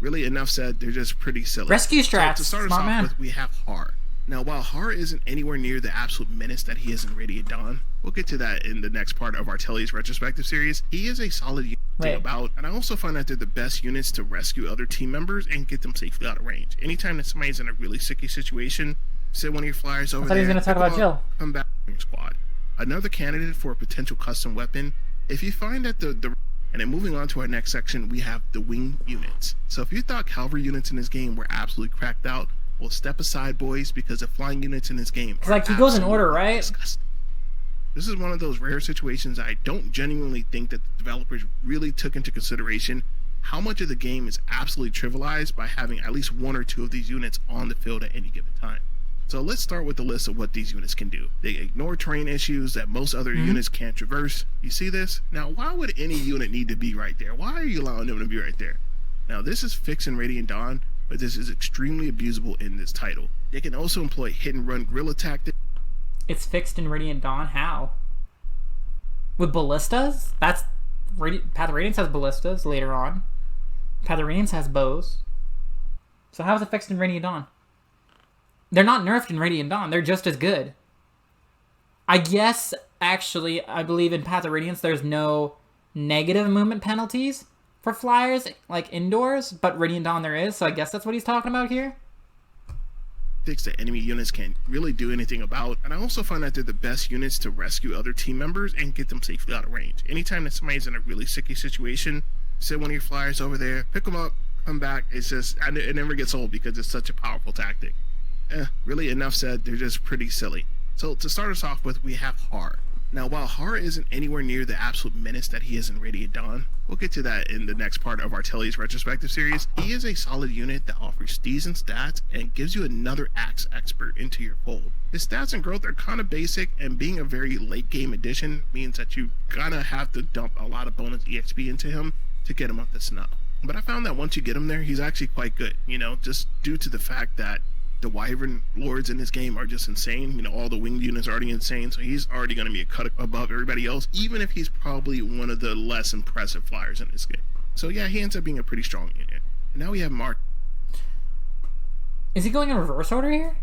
S2: Really, enough said. They're just pretty silly.
S1: Rescue strats.
S2: So to start us off with, we have Har. Now, while Har isn't anywhere near the absolute menace that he is in Radiant Dawn, we'll get to that in the next part of our Telly's retrospective series, he is a solid unit to about, and I also find that they're the best units to rescue other team members and get them safely out of range. Anytime that somebody's in a really sticky situation, send one of your flyers over there.
S1: I thought he was going to talk about Jill.
S2: Come back to your squad. Another candidate for a potential custom weapon, if you find that and then moving on to our next section, we have the wing units. So if you thought cavalry units in this game were absolutely cracked out, well, step aside, boys, because the flying units in this game are
S1: he goes in order, right?
S2: Disgusting. This is one of those rare situations I don't genuinely think that the developers really took into consideration how much of the game is absolutely trivialized by having at least one or two of these units on the field at any given time. So let's start with the list of what these units can do. They ignore terrain issues that most other units can't traverse. You see this? Now, why would any unit need to be right there? Why are you allowing them to be right there? Now, this is fixed in Radiant Dawn, but this is extremely abusable in this title. They can also employ hit-and-run guerrilla tactics.
S1: It's fixed in Radiant Dawn? How? With ballistas? That's... Path of Radiance has ballistas later on. Path of Radiance has bows. So how is it fixed in Radiant Dawn? They're not nerfed in Radiant Dawn. They're just as good. I guess, actually, I believe in Path of Radiance there's no negative movement penalties for flyers, like indoors, but Radiant Dawn there is, so I guess that's what he's talking about here.
S2: That enemy units can't really do anything about, and I also find that they're the best units to rescue other team members and get them safely out of range. Anytime that somebody's in a really sticky situation, send one of your flyers over there, pick them up, come back. It's just, it never gets old because it's such a powerful tactic. Really, enough said. They're just pretty silly. So to start us off with, we have Har. Now, while Har isn't anywhere near the absolute menace that he is in Radiant Dawn, we'll get to that in the next part of our Telly's retrospective series, he is a solid unit that offers decent stats and gives you another axe expert into your fold. His stats and growth are kind of basic, and being a very late game addition means that you kinda have to dump a lot of bonus EXP into him to get him up to snuff. But I found that once you get him there, he's actually quite good, just due to the fact that the Wyvern Lords in this game are just insane. All the winged units are already insane, so he's already going to be a cut above everybody else, even if he's probably one of the less impressive flyers in this game. So yeah, he ends up being a pretty strong unit. And now we have Mark.
S1: Is he going in reverse order here?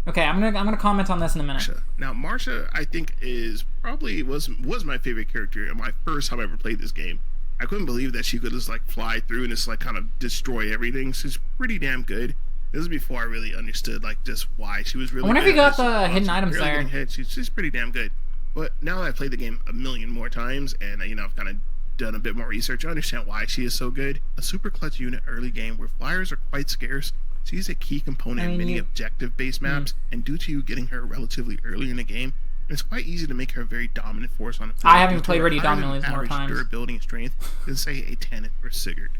S1: Okay, I'm gonna comment on this in a minute.
S2: Now, Marsha, I think, is probably was my favorite character in my first time I ever played this game. I couldn't believe that she could just fly through and just kind of destroy everything. She's pretty damn good. This was before I really understood just why she was really.
S1: I wonder if you got the hidden items there.
S2: She's pretty damn good. But now that I've played the game a million more times and I've kind of done a bit more research, I understand why she is so good. A super clutch unit early game where flyers are quite scarce. She's a key component in many objective-based maps, and due to you getting her relatively early in the game, it's quite easy to make her a very dominant force on the field.
S1: I haven't played Radiant Dawn millions more times.
S2: Durability and strength than say a Tanith or Sigurd.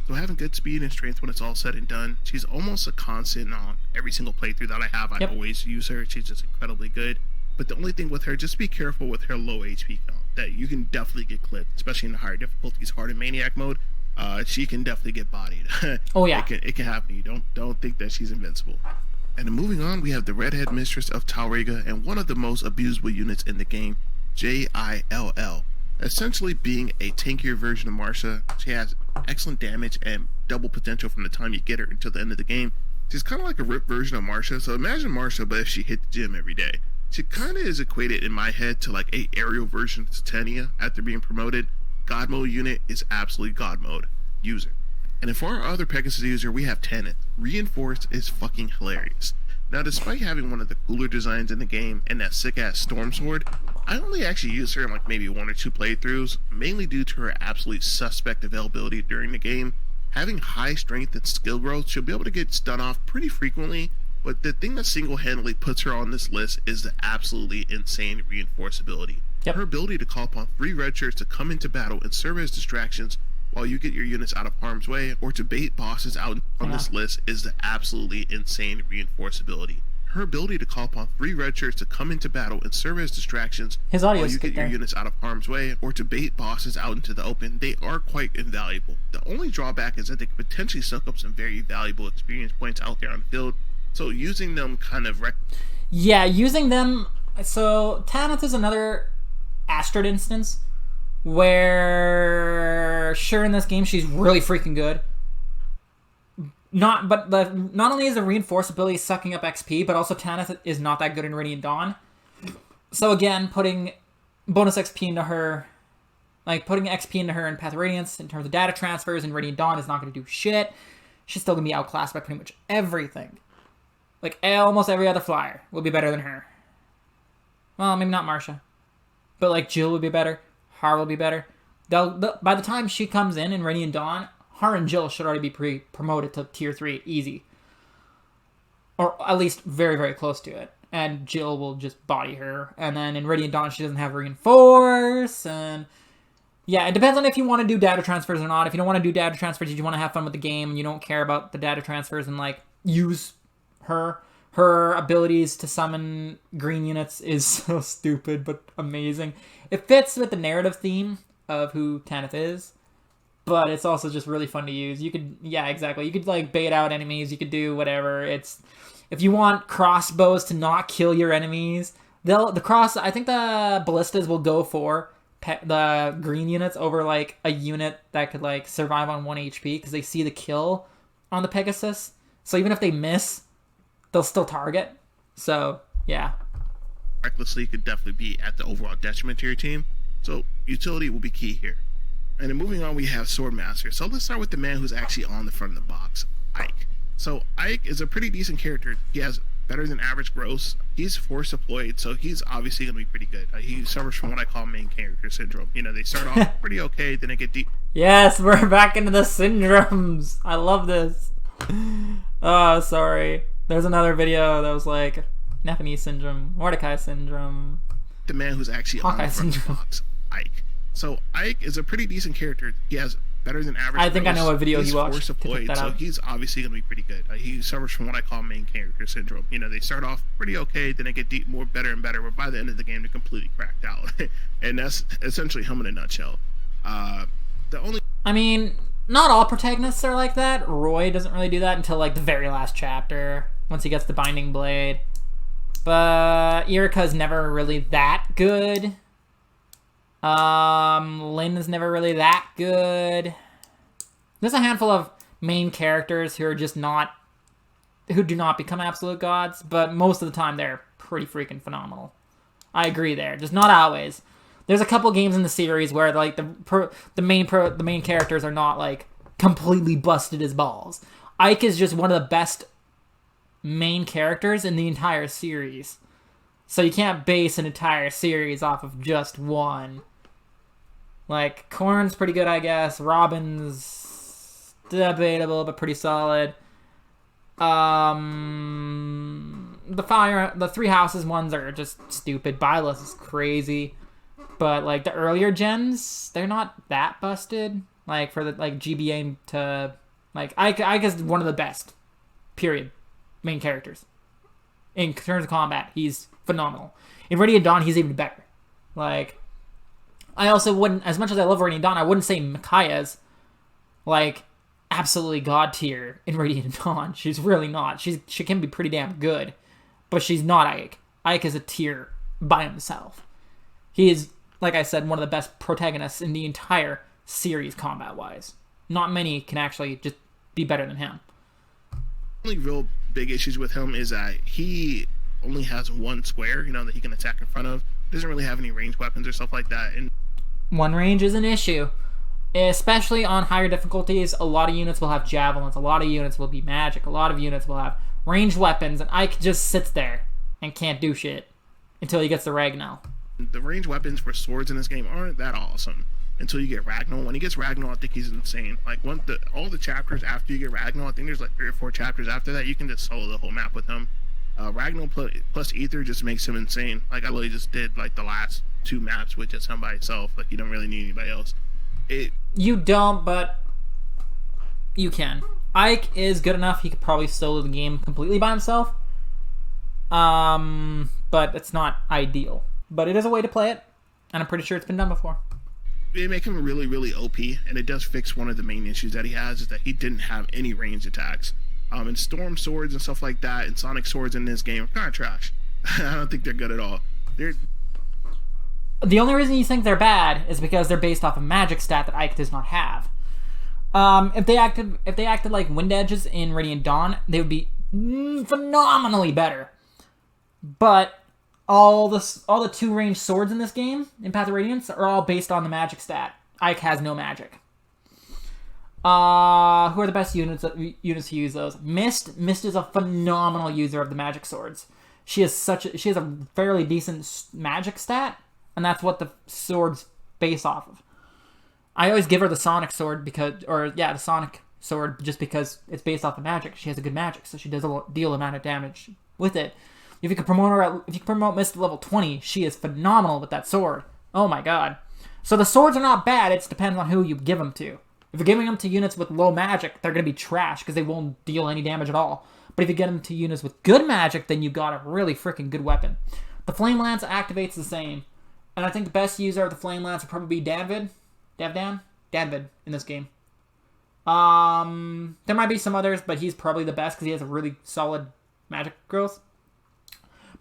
S2: So having good speed and strength when it's all said and done, she's almost a constant on every single playthrough that I have. I always use her. She's just incredibly good. But the only thing with her, just be careful with her low HP count. That you can definitely get clipped, especially in the higher difficulties, hard in Maniac Mode. She can definitely get bodied.
S1: Oh yeah,
S2: it can happen. You don't think that she's invincible. And then moving on, we have the Redhead Mistress of Talrega and one of the most abusable units in the game, Jill. Essentially being a tankier version of Marsha, she has excellent damage and double potential from the time you get her until the end of the game. She's kind of like a ripped version of Marsha, so imagine Marsha, but if she hit the gym every day. She kind of is equated in my head to a aerial version of Titania after being promoted. God Mode unit is absolutely God Mode. Use her. And then for our other Pegasus user, we have Tanith. Reinforced is fucking hilarious. Now, despite having one of the cooler designs in the game and that sick-ass Storm Sword, I only actually used her in maybe 1 or 2 playthroughs, mainly due to her absolutely suspect availability during the game. Having high strength and skill growth, she'll be able to get stun off pretty frequently, but the thing that single-handedly puts her on this list is the absolutely insane reinforceability. Her ability to call upon 3 red shirts to come into battle and serve as distractions while you get your units out of harm's way, or to bait bosses out on this list, is the absolutely insane reinforceability. Her ability to call upon 3 red shirts to come into battle and serve as distractions while you get your units out of harm's way, or to bait bosses out into the open, they are quite invaluable. The only drawback is that they could potentially suck up some very valuable experience points out there on the field, so using them kind of...
S1: using them... So, Tanith is another Astrid instance where, sure, in this game she's really freaking good. Not only is the reinforceability sucking up XP, but also Tanith is not that good in Radiant Dawn. So again, putting bonus XP into her, putting XP into her in Path of Radiance in terms of data transfers in Radiant Dawn is not going to do shit. She's still going to be outclassed by pretty much everything. Almost every other flyer will be better than her. Well, maybe not Marsha. But Jill would be better. Har will be better. By the time she comes in Radiant Dawn, Har and Jill should already be promoted to tier 3 easy. Or at least very, very close to it. And Jill will just body her. And then in Radiant Dawn, she doesn't have Reinforce. And yeah, it depends on if you want to do data transfers or not. If you don't want to do data transfers, you want to have fun with the game, and you don't care about the data transfers and use her. Her abilities to summon green units is so stupid, but amazing. It fits with the narrative theme of who Tanith is, but it's also just really fun to use. You could, exactly. You could bait out enemies. You could do whatever. If you want crossbows to not kill your enemies, I think the ballistas will go for the green units over like a unit that could like survive on 1 HP because they see the kill on the Pegasus. So even if they miss, they'll still target. So yeah.
S2: Recklessly could definitely be at the overall detriment to your team. So utility will be key here. And then moving on, we have Swordmaster. So let's start with the man who's actually on the front of the box, Ike. So Ike is a pretty decent character. He has better than average gross. He's force deployed, so he's obviously going to be pretty good. He suffers from what I call main character syndrome. You know, they start off pretty okay, then they get deep.
S1: Yes, we're back into the syndromes. I love this. Oh, sorry. There's another video that was like Nepenthe syndrome, Mordecai syndrome.
S2: The man who's actually
S1: Hawkeye
S2: on the front of the
S1: syndrome.
S2: box, Ike. So Ike is a pretty decent character. He has better than average.
S1: I think I know what video
S2: he's
S1: he watched.
S2: Force deployed, so he's obviously going to be pretty good. He suffers from what I call main character syndrome. You know, they start off pretty okay, then they get better and better, but by the end of the game, they're completely cracked out. And that's essentially him in a nutshell. I
S1: mean, not all protagonists are like that. Roy doesn't really do that until like the very last chapter, once he gets the Binding Blade. But Erika's never really that good. Lynn is never really that good. There's a handful of main characters who are just who do not become absolute gods, but most of the time they're pretty freaking phenomenal. I agree there, just not always. There's a couple games in the series where like the main characters are not like completely busted as balls. Ike is just one of the best main characters in the entire series. So you can't base an entire series off of just one. Like, Corn's pretty good, I guess. Robin's debatable, but pretty solid. The Three Houses ones are just stupid. Byleth is crazy. But, like, the earlier gens, they're not that busted. Like, for the, like, GBA to, like, I guess one of the best. Period. Main characters. In terms of combat, he's phenomenal. In Radiant Dawn, he's even better. Like, I also wouldn't, as much as I love Radiant Dawn, I wouldn't say Micaiah's, like, absolutely god tier in Radiant Dawn. She's really not. She can be pretty damn good, but she's not Ike. Ike is a tier by himself. He is, like I said, one of the best protagonists in the entire series combat-wise. Not many can actually just be better than him.
S2: The only real big issues with him is that he only has one square, you know, that he can attack in front of. Doesn't really have any ranged weapons or stuff like that. And
S1: one range is an issue. Especially on higher difficulties, a lot of units will have javelins, a lot of units will be magic, a lot of units will have ranged weapons, and Ike just sits there and can't do shit until he gets the Ragnall.
S2: The ranged weapons for swords in this game aren't that awesome until you get Ragnall. When he gets Ragnall, I think he's insane. Like, all the chapters after you get Ragnall, I think there's like 3 or 4 chapters after that, you can just solo the whole map with him. Ragnall plus Ether just makes him insane. Like, I literally just did like the last 2 maps with just him by himself. Like, you don't really need anybody else.
S1: You don't, but you can. Ike is good enough. He could probably solo the game completely by himself. But it's not ideal. But it is a way to play it, and I'm pretty sure it's been done before.
S2: They make him really, really OP, and it does fix one of the main issues that he has, is that he didn't have any ranged attacks. And storm swords and stuff like that, and sonic swords in this game are kind of trash. I don't think they're good at all.
S1: The only reason you think they're bad is because they're based off a magic stat that Ike does not have. If they acted like Wind Edges in Radiant Dawn, they would be phenomenally better. But all the 2 ranged swords in this game, in Path of Radiance, are all based on the magic stat. Ike has no magic. Who are the best units to use those? Mist is a phenomenal user of the magic swords. She has a fairly decent magic stat, and that's what the sword's base off of. I always give her the Sonic sword the Sonic sword just because it's based off of magic. She has a good magic, so she does a deal amount of damage with it. If you could promote Mist to level 20, she is phenomenal with that sword. Oh my god. So the swords are not bad, it depends on who you give them to. If you're giving them to units with low magic, they're going to be trash because they won't deal any damage at all. But if you get them to units with good magic, then you got a really freaking good weapon. The Flame Lance activates the same. And I think the best user of the Flame Lance would probably be Danvid in this game. There might be some others, but he's probably the best because he has a really solid magic growth.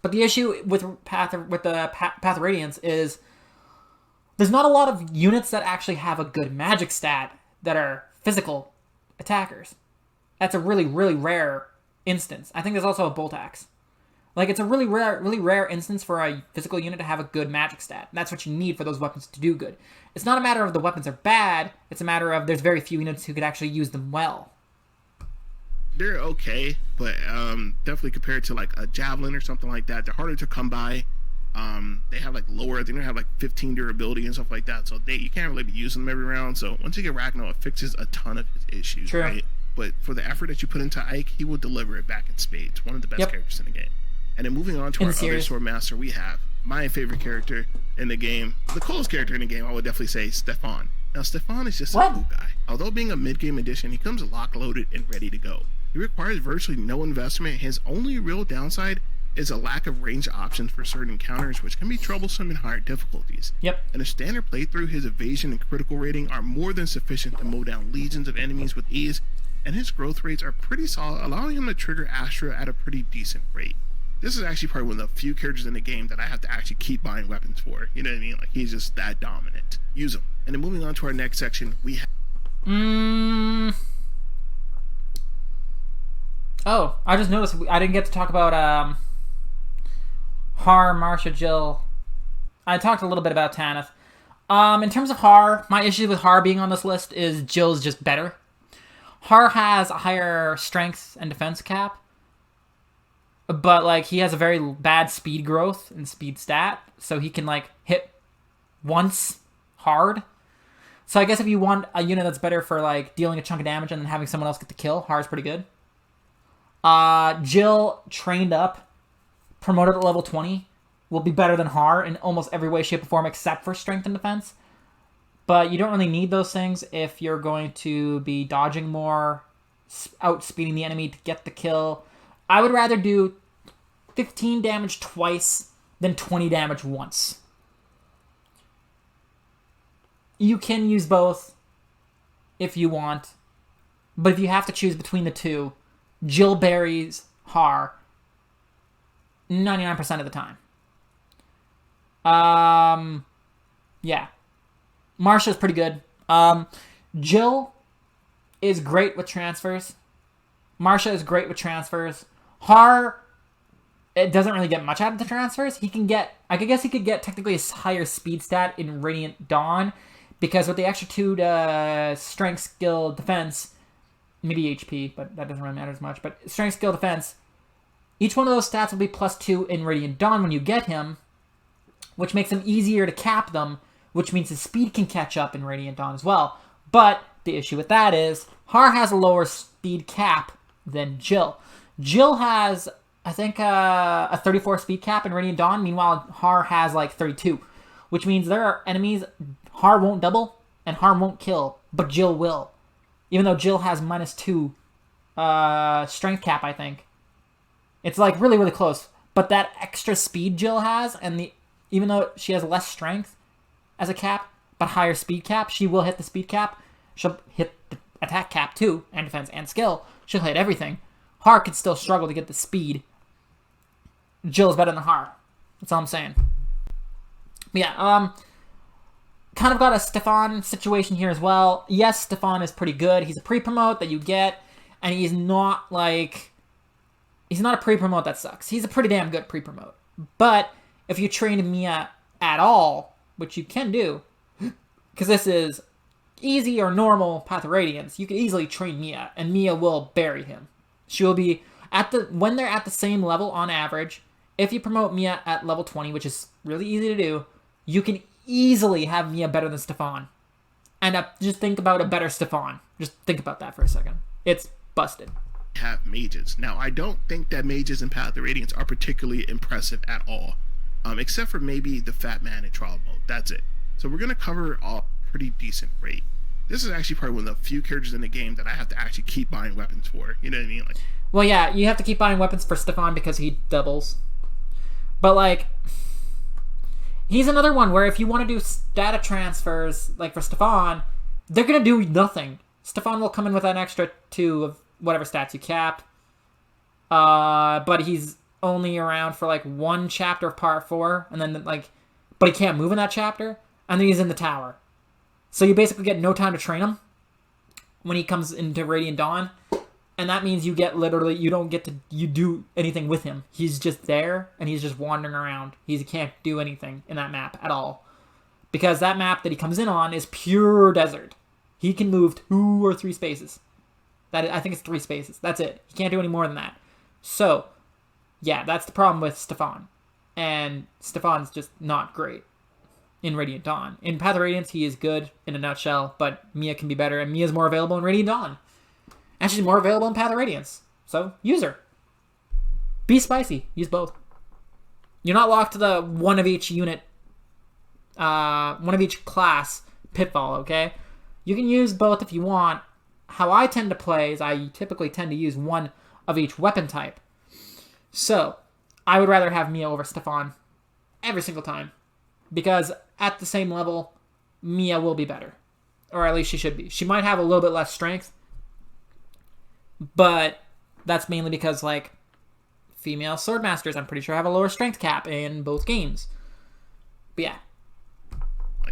S1: But the issue with the Path of Radiance is there's not a lot of units that actually have a good magic stat that are physical attackers. That's a really, really rare instance. I think there's also a bolt axe. Like, it's a really rare instance for a physical unit to have a good magic stat. That's what you need for those weapons to do good. It's not a matter of the weapons are bad. It's a matter of there's very few units who could actually use them well.
S2: They're okay, but definitely compared to like a javelin or something like that, they're harder to come by. They have like lower, they don't have like 15 durability and stuff like that, so you can't really be using them every round. So once you get Ragnar, it fixes a ton of his issues. True. Right? But for the effort that you put into Ike, he will deliver it back in spades. One of the best characters in the game. And then moving on to our other sword master, we have my favorite character in the game, the coolest character in the game, I would definitely say Stefan. Now, Stefan is just a cool guy. Although being a mid-game addition, he comes lock-loaded and ready to go. He requires virtually no investment. His only real downside is a lack of range options for certain counters, which can be troublesome in higher difficulties.
S1: Yep.
S2: In a standard playthrough, his evasion and critical rating are more than sufficient to mow down legions of enemies with ease, and his growth rates are pretty solid, allowing him to trigger Astrid at a pretty decent rate. This is actually probably one of the few characters in the game that I have to actually keep buying weapons for. You know what I mean? Like, he's just that dominant. Use him. And then moving on to our next section, we have...
S1: Oh, I just noticed I didn't get to talk about Har, Marcia, Jill. I talked a little bit about Tanith. In terms of Har, my issue with Har being on this list is Jill's just better. Har has a higher strength and defense cap, but like he has a very bad speed growth and speed stat, so he can like hit once hard. So I guess if you want a unit that's better for like dealing a chunk of damage and then having someone else get the kill, Har's pretty good. Jill, trained up, promoted at level 20, will be better than Har in almost every way, shape, or form except for strength and defense. But you don't really need those things if you're going to be dodging more, outspeeding the enemy to get the kill. I would rather do 15 damage twice than 20 damage once. You can use both if you want, but if you have to choose between the two, Jill buries Har 99% of the time. Yeah. Marcia's pretty good. Jill is great with transfers. Marcia is great with transfers. Har, it doesn't really get much out of the transfers. He can get, I guess he could get technically a higher speed stat in Radiant Dawn, because with the extra 2 to strength, skill, defense, maybe HP, but that doesn't really matter as much, but strength, skill, defense, each one of those stats will be +2 in Radiant Dawn when you get him, which makes him easier to cap them, which means his speed can catch up in Radiant Dawn as well. But the issue with that is, Har has a lower speed cap than Jill. Jill has, I think, a 34 speed cap in Radiant Dawn, meanwhile Har has like 32, which means there are enemies Har won't double and Har won't kill, but Jill will. Even though Jill has -2 strength cap, I think. It's like really, really close. But that extra speed Jill has, and even though she has less strength as a cap, but higher speed cap, she will hit the speed cap. She'll hit the attack cap too, and defense and skill. She'll hit everything. Har could still struggle to get the speed. Jill is better than Har. That's all I'm saying. But yeah, kind of got a Stefan situation here as well. Yes, Stefan is pretty good. He's a pre-promote that you get, and he's not a pre-promote that sucks. He's a pretty damn good pre-promote. But if you train Mia at all, which you can do, because this is easy or normal Path of Radiance, you can easily train Mia, and Mia will bury him. She will be when they're at the same level on average. If you promote Mia at level 20, which is really easy to do, you can easily have Mia better than Stefan. And just think about a better Stefan. Just think about that for a second. It's busted.
S2: Have mages. Now, I don't think that mages in Path of Radiance are particularly impressive at all, except for maybe the Fat Man in Trial Mode. That's it. So we're going to cover a pretty decent rate. This is actually probably one of the few characters in the game that I have to actually keep buying weapons for. You know what I mean? Like,
S1: well, yeah, you have to keep buying weapons for Stefan because he doubles. But, like, he's another one where if you want to do data transfers, like for Stefan, they're going to do nothing. Stefan will come in with an extra 2 of whatever stats you cap. But he's only around for, like, 1 chapter of Part 4, and then, like, but he can't move in that chapter. and then he's in the tower. So you basically get no time to train him when he comes into Radiant Dawn. And that means you don't get to do anything with him. He's just there, and he's just wandering around. He can't do anything in that map at all. Because that map that he comes in on is pure desert. He can move 2 or 3 spaces. I think it's 3 spaces. That's it. He can't do any more than that. So, yeah, that's the problem with Stefan. And Stefan's just not great in Radiant Dawn. In Path of Radiance, he is good in a nutshell, but Mia can be better, and Mia's more available in Radiant Dawn. And she's more available in Path of Radiance. So, use her. Be spicy. Use both. You're not locked to the one of each unit, one of each class pitfall, okay? You can use both if you want. How I tend to play is I typically tend to use one of each weapon type. So, I would rather have Mia over Stefan every single time. Because at the same level, Mia will be better. Or at least she should be. She might have a little bit less strength. But that's mainly because, like, female swordmasters, I'm pretty sure, have a lower strength cap in both games. But yeah.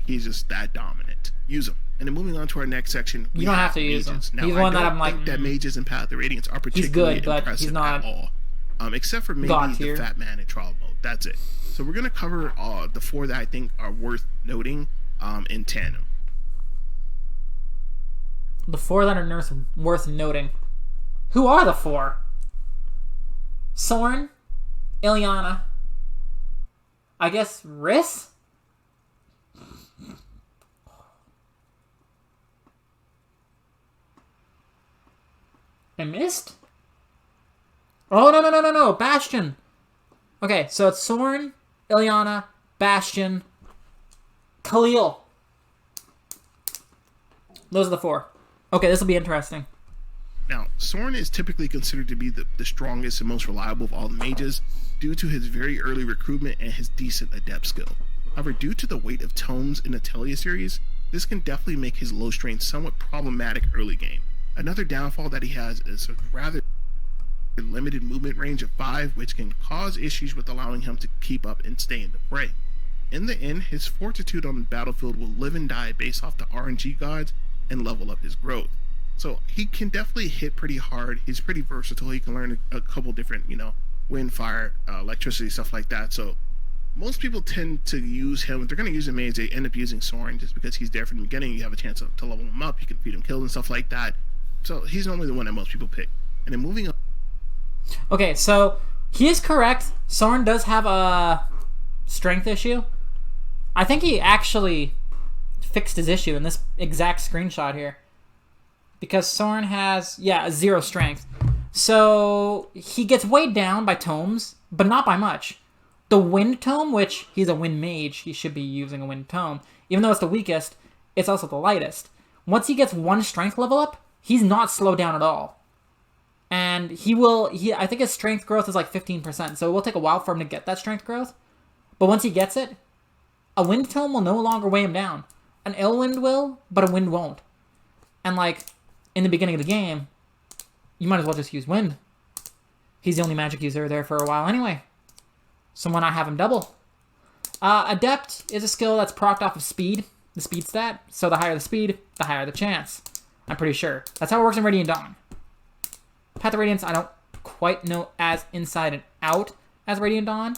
S2: He's just that dominant. Use him. And then moving on to our next section,
S1: you don't have to use him.
S2: Now,
S1: he's one that I'm like,
S2: that mages in Path of Radiance are particularly
S1: he's good, but
S2: impressive
S1: he's not
S2: at all. Except for maybe the Fat Man in Trial Mode. That's it. So we're going to cover the 4 that I think are worth noting in tandem.
S1: The 4 that are worth noting. Who are the 4? Sauron, Ileana, I guess Riss? I missed? Oh, no. Bastion. Okay, so it's Sauron, Ileana, Bastion, Khalil. Those are the 4. Okay, this will be interesting.
S2: Now, Sauron is typically considered to be the strongest and most reliable of all the mages due to his very early recruitment and his decent adept skill. However, due to the weight of tomes in the Titania series, this can definitely make his low strength somewhat problematic early game. Another downfall that he has is a rather limited movement range of 5, which can cause issues with allowing him to keep up and stay in the fray. In the end, his fortitude on the battlefield will live and die based off the RNG gods and level up his growth. So he can definitely hit pretty hard. He's pretty versatile. He can learn a couple different, wind, fire, electricity, stuff like that. So most people tend to use him. If they're going to use him as they end up using Sauron just because he's there from the beginning. You have a chance to level him up. You can feed him kills and stuff like that. So he's normally the one that most people pick. And then moving on.
S1: Okay, so he is correct. Sauron does have a strength issue. I think he actually fixed his issue in this exact screenshot here. Because Sauron has, a 0 strength. So he gets weighed down by tomes, but not by much. The wind tome, which he's a wind mage, he should be using a wind tome. Even though it's the weakest, it's also the lightest. Once he gets 1 strength level up, he's not slowed down at all. And I think his strength growth is like 15%, so it will take a while for him to get that strength growth. But once he gets it, a wind tome will no longer weigh him down. An Elwind will, but a wind won't. And like, in the beginning of the game, you might as well just use wind. He's the only magic user there for a while anyway. So why not have him double? Adept is a skill that's procced off of speed, the speed stat. So the higher the speed, the higher the chance. I'm pretty sure. That's how it works in Radiant Dawn. Path of Radiance, I don't quite know as inside and out as Radiant Dawn,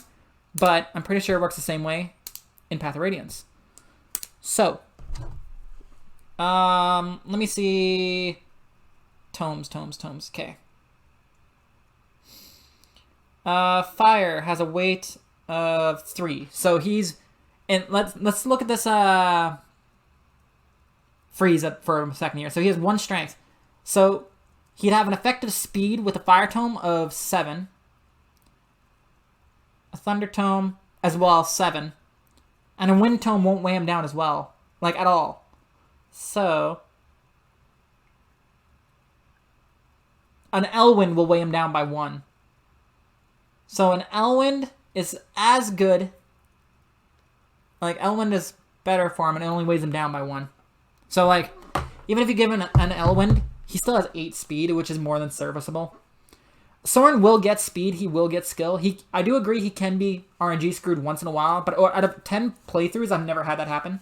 S1: but I'm pretty sure it works the same way in Path of Radiance. So, let me see. Tomes. Okay. Fire has a weight of 3. So he's... And let's look at this freeze up for a second here. So he has 1 strength. So he'd have an effective speed with a fire tome of 7. A thunder tome as well, 7. And a wind tome won't weigh him down as well. Like, at all. So an Elwind will weigh him down by 1. So an Elwind is as good. Like, Elwind is better for him, and it only weighs him down by 1. So, like, even if you give him an Elwind, he still has 8 speed, which is more than serviceable. Sauron will get speed. He will get skill. I do agree he can be RNG screwed once in a while, but out of 10 playthroughs, I've never had that happen.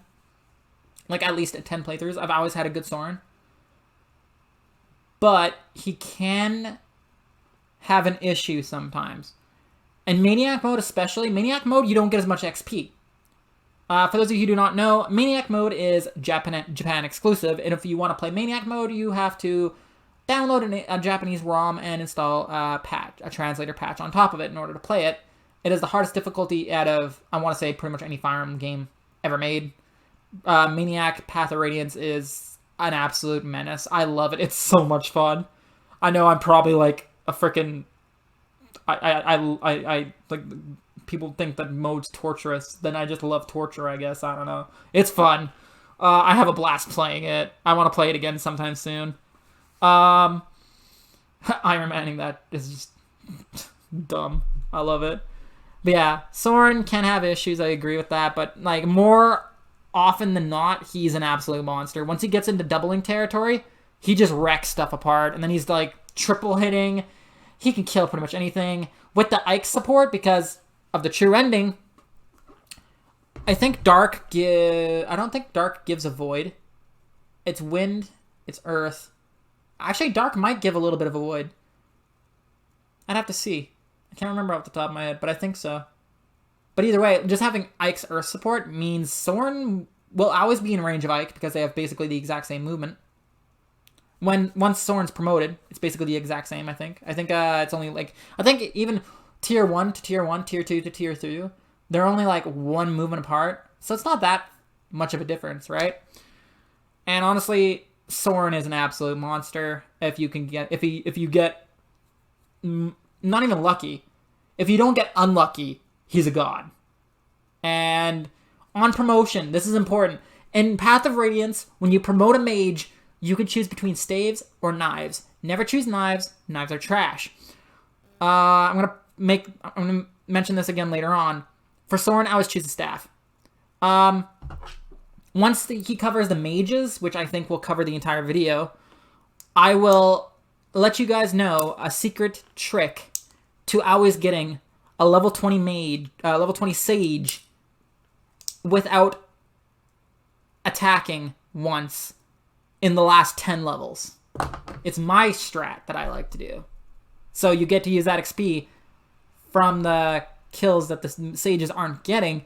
S1: like at least at 10 playthroughs, I've always had a good Sauron. But he can have an issue sometimes. And Maniac Mode especially, Maniac Mode, you don't get as much XP. For those of you who do not know, Maniac Mode is Japan exclusive, and if you want to play Maniac Mode, you have to download a Japanese ROM and install a translator patch on top of it in order to play it. It is the hardest difficulty out of, I want to say, pretty much any Fire Emblem game ever made. Maniac Path of Radiance is an absolute menace. I love it. It's so much fun. I know I'm probably like a freaking... I like, people think that mode's torturous. Then I just love torture, I guess. I don't know. It's fun. I have a blast playing it. I want to play it again sometime soon. Iron Manning that is just dumb. I love it. But yeah, Sauron can have issues. I agree with that. But like more often than not, he's an absolute monster. Once he gets into doubling territory, he just wrecks stuff apart. And then he's like triple hitting. He can kill pretty much anything. With the Ike support, because of the true ending, I think I don't think Dark gives a void. It's wind, it's earth. Actually, Dark might give a little bit of a void. I'd have to see. I can't remember off the top of my head, but I think so. But either way, just having Ike's earth support means Sauron will always be in range of Ike because they have basically the exact same movement. Once Sauron's promoted, it's basically the exact same, I think. It's only like... I think even tier 1 to tier 1, tier 2 to tier 2, they're only like one movement apart. So it's not that much of a difference, right? And honestly, Sauron is an absolute monster. If you get not even lucky. If you don't get unlucky, he's a god. And on promotion, this is important. In Path of Radiance, when you promote a mage... You can choose between staves or knives. Never choose knives. Knives are trash. I'm gonna mention this again later on. For Sauron, I always choose a staff. Once he covers the mages, which I think will cover the entire video, I will let you guys know a secret trick to always getting a level 20 mage, level 20 sage without attacking once in the last 10 levels. It's my strat that I like to do. So you get to use that XP from the kills that the sages aren't getting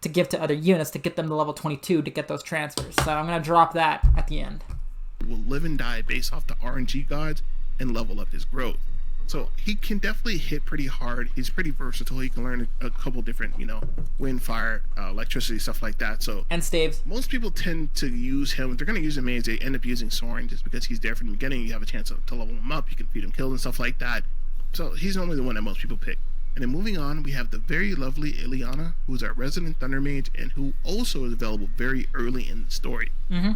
S1: to give to other units to get them to level 22 to get those transfers. So I'm going to drop that at the end.
S2: Will live and die based off the RNG gods and level up his growth. So he can definitely hit pretty hard. He's pretty versatile. He can learn a couple different, wind, fire, electricity, stuff like that. So
S1: and staves.
S2: Most people tend to use him. If they're going to use a mage, they end up using Sauron just because he's there from the beginning. You have a chance to level him up. You can feed him kills and stuff like that. So he's normally the one that most people pick. And then moving on, we have the very lovely Ileana, who's our resident Thunder Mage, and who also is available very early in the story.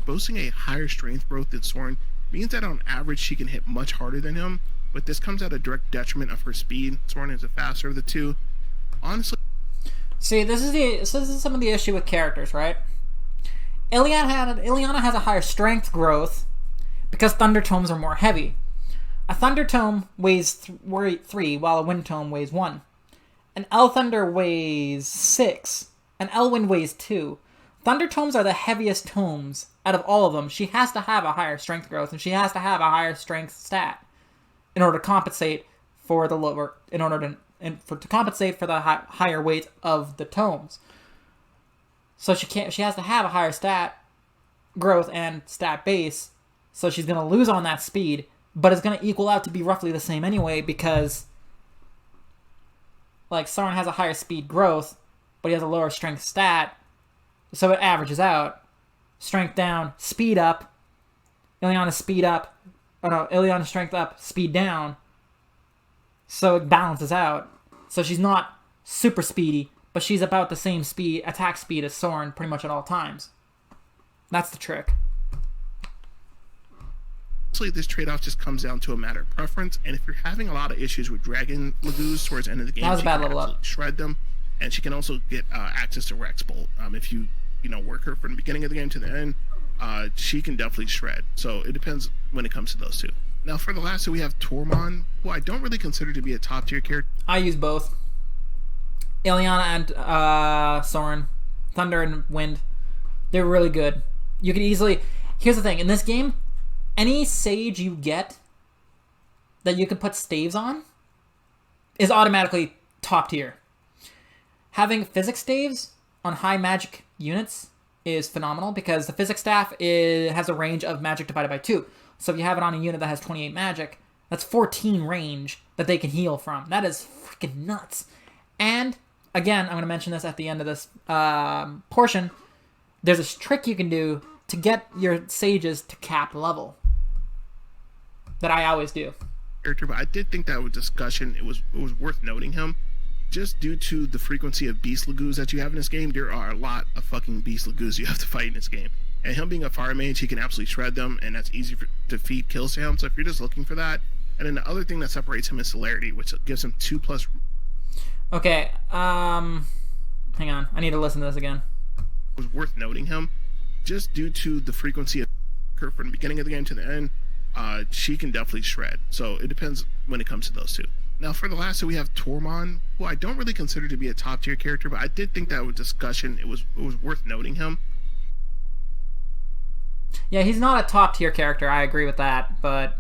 S2: Boasting a higher strength growth than Sauron means that on average she can hit much harder than him. But this comes at a direct detriment of her speed. Sauron is the faster of the two. Honestly...
S1: See, this is some of the issue with characters, right? Ileana has a higher strength growth because Thunder Tomes are more heavy. A Thunder Tome weighs 3, while a Wind Tome weighs 1. An El Thunder weighs 6. An El Wind weighs 2. Thunder Tomes are the heaviest tomes out of all of them. She has to have a higher strength growth, and she has to have a higher strength stat in order to compensate for the lower, to compensate for the higher weight of the tomes. So she has to have a higher stat growth and stat base, so she's going to lose on that speed, but it's going to equal out to be roughly the same anyway, because like Sauron has a higher speed growth, but he has a lower strength stat, so it averages out. Strength down, speed up. Ileana's speed up. Oh no, Ileana's strength up, speed down. So it balances out. So she's not super speedy, but she's about the same attack speed as Sauron pretty much at all times. That's the trick.
S2: Honestly, this trade-off just comes down to a matter of preference, and if you're having a lot of issues with Dragon Lagoons towards the end of the game,
S1: that was a bad level up.
S2: Shred them, and she can also get access to Rex Bolt. If you work her from the beginning of the game to the end, she can definitely shred. So it depends when it comes to those two. Now for the last two, we have Tormon, who I don't really consider to be a top tier character.
S1: I use both. Ileana and Sauron, Thunder and Wind, they're really good. You could easily... Here's the thing. In this game, any sage you get that you can put staves on is automatically top tier. Having physics staves on high magic units is phenomenal because the physics staff has a range of magic divided by 2. So if you have it on a unit that has 28 magic, that's 14 range that they can heal from. That is freaking nuts. And, again, I'm going to mention this at the end of this portion. There's a trick you can do to get your sages to cap level that I always do.
S2: But I did think that with discussion, it was worth noting him. Just due to the frequency of beast lagoos that you have in this game, there are a lot of fucking beast lagoos you have to fight in this game. And him being a fire mage, he can absolutely shred them, and that's easy to feed kills to him. So if you're just looking for that, and then the other thing that separates him is celerity, which gives him 2+.
S1: Okay, hang on, I need to listen to this again.
S2: It was worth noting him, just due to the frequency of her from the beginning of the game to the end. She can definitely shred. So it depends when it comes to those two. Now for the last two, we have Tormon, who I don't really consider to be a top tier character, but I did think that with discussion, it was worth noting him.
S1: Yeah, he's not a top tier character. I agree with that, but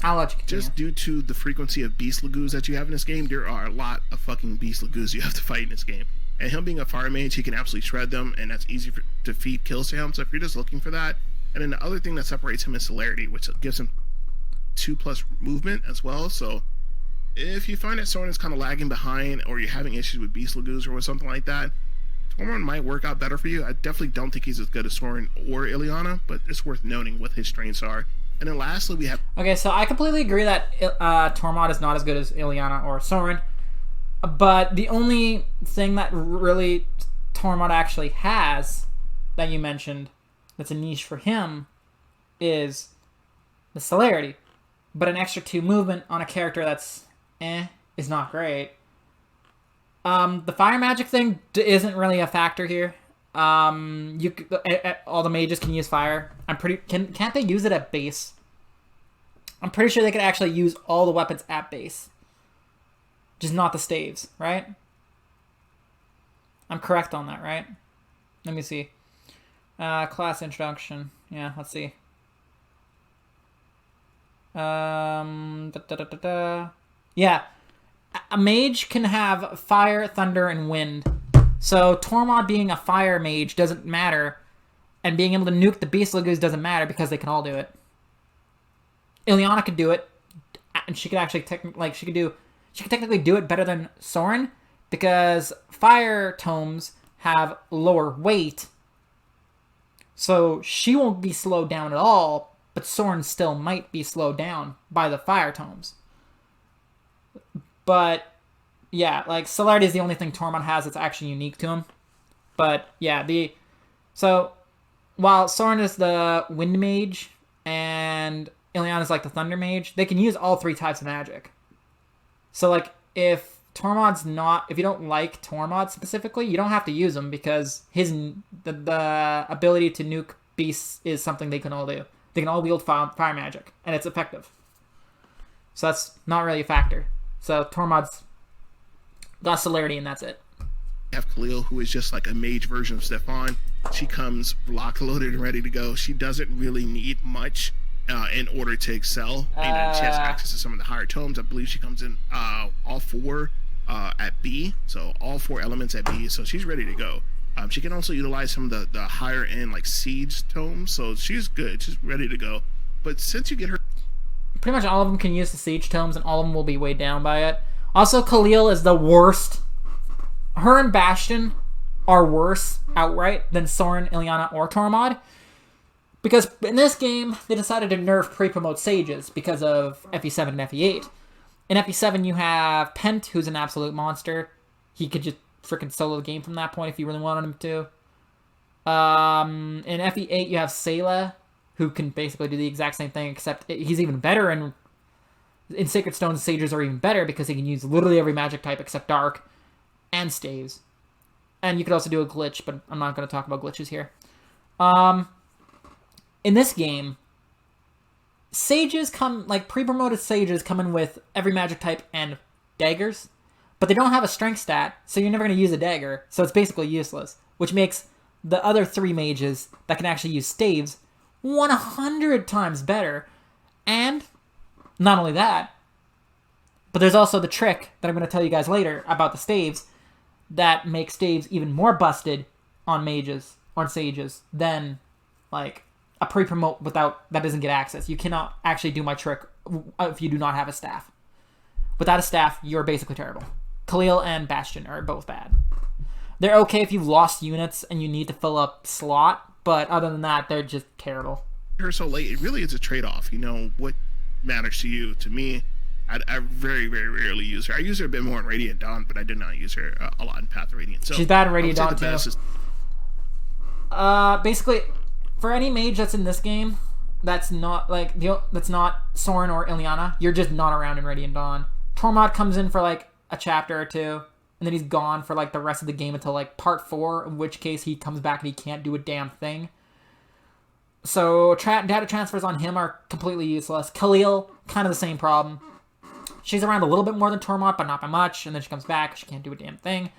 S1: I'll let you continue.
S2: Just due to the frequency of beast lagoos that you have in this game, there are a lot of fucking beast lagoos you have to fight in this game. And him being a fire mage, he can absolutely shred them, and that's easy to feed kills to him. So if you're just looking for that, and then the other thing that separates him is celerity, which gives him 2+ movement as well. So if you find that Sauron is kind of lagging behind, or you're having issues with beast lagoos or something like that, Tormon might work out better for you. I definitely don't think he's as good as Sauron or Ileana, but it's worth noting what his strengths are. And then lastly, we have...
S1: Okay, so I completely agree that Tormod is not as good as Ileana or Sauron, but the only thing that really Tormod actually has that you mentioned that's a niche for him is the celerity. But an extra 2 movement on a character that's is not great. The fire magic thing isn't really a factor here. All the mages can use fire. Can't they use it at base? I'm pretty sure they could actually use all the weapons at base, just not the staves, right? I'm correct on that, right? Let me see. Class introduction. Yeah, let's see. Yeah, a mage can have fire, thunder, and wind. So Tormod being a fire mage doesn't matter, and being able to nuke the beast lagoos doesn't matter because they can all do it. Ileana could do it, and she could actually she could technically do it better than Sauron because fire tomes have lower weight, so she won't be slowed down at all. But Sauron still might be slowed down by the fire tomes. But yeah, like celerity is the only thing Tormon has that's actually unique to him. But yeah, so while Sauron is the wind mage and Ileana is like the thunder mage, they can use all 3 types of magic. So like if you don't like Tormod specifically, you don't have to use him because the ability to nuke beasts is something they can all do. They can all wield fire magic, and it's effective. So that's not really a factor. So Tormod's got celerity, and that's it.
S2: We have Khalil, who is just like a mage version of Stefan. She comes locked, loaded, and ready to go. She doesn't really need much in order to excel. And she has access to some of the higher tomes. I believe she comes in all 4 at B, so all 4 elements at B. So she's ready to go. She can also utilize some of the higher end like siege tomes, so she's good. She's ready to go. But since you get her,
S1: pretty much all of them can use the siege tomes, and all of them will be weighed down by it. Also, Khalil is the worst. Her and Bastion are worse outright than Sauron, Ileana, or Tormod. Because in this game, they decided to nerf pre-promote sages because of FE7 and FE8. In FE7, you have Pent, who's an absolute monster. He could just freaking solo the game from that point if you really wanted him to. In FE8, you have Sayla, who can basically do the exact same thing, except he's even better. And in Sacred Stones, sages are even better because he can use literally every magic type except Dark and Staves. And you could also do a glitch, but I'm not going to talk about glitches here. In this game, sages pre-promoted sages come in with every magic type and daggers, but they don't have a strength stat, so you're never going to use a dagger, so it's basically useless, which makes the other 3 mages that can actually use staves 100 times better. And not only that, but there's also the trick that I'm going to tell you guys later about the staves that makes staves even more busted on mages, on sages, than like a pre-promote that doesn't get access. You cannot actually do my trick if you do not have a staff. Without a staff, you're basically terrible. Khalil and Bastion are both bad. They're okay if you've lost units and you need to fill up slot, but other than that, they're just terrible.
S2: You're so late. It really is a trade-off. You know, what matters to you? To me, I very, very rarely use her. I use her a bit more in Radiant Dawn, but I did not use her a lot in Path of Radiance. So
S1: she's bad in Radiant Dawn, too. Basically, for any mage that's in this game, that's not that's not Sauron or Ileana, you're just not around in Radiant Dawn. Tormon comes in for like a chapter or 2, and then he's gone for like the rest of the game until like part 4, in which case he comes back and he can't do a damn thing. So data transfers on him are completely useless. Khalil, kind of the same problem. She's around a little bit more than Tormont, but not by much, and then she comes back, she can't do a damn thing.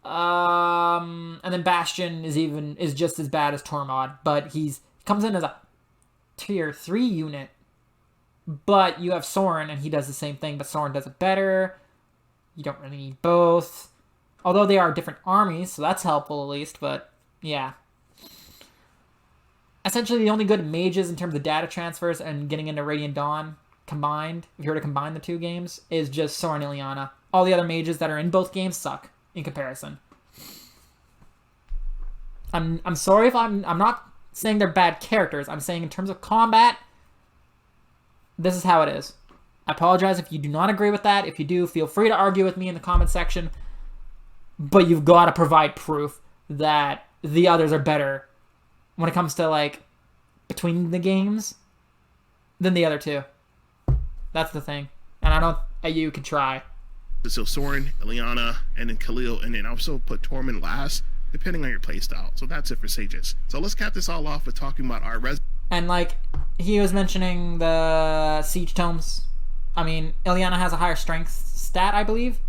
S1: And then Bastion is just as bad as Tormod, but he comes in as a tier 3 unit. But you have Sauron, and he does the same thing, but Sauron does it better. You don't really need both. Although they are different armies, so that's helpful at least, but yeah. Essentially, the only good mages in terms of data transfers and getting into Radiant Dawn combined, if you were to combine the 2 games, is just Sauron and Ileana. All the other mages that are in both games suck in comparison. I'm sorry if I'm not saying they're bad characters. I'm saying in terms of combat, this is how it is. I apologize if you do not agree with that. If you do, feel free to argue with me in the comment section. But you've got to provide proof that the others are better when it comes to, like, between the games than the other 2. That's the thing. And I know you can try.
S2: So Sauron, Ileana, and then Khalil, and then also put Tormon last, depending on your playstyle. So that's it for Sages. So let's cap this all off with talking about our
S1: And, like, he was mentioning the Siege Tomes. I mean, Ileana has a higher strength stat, I believe,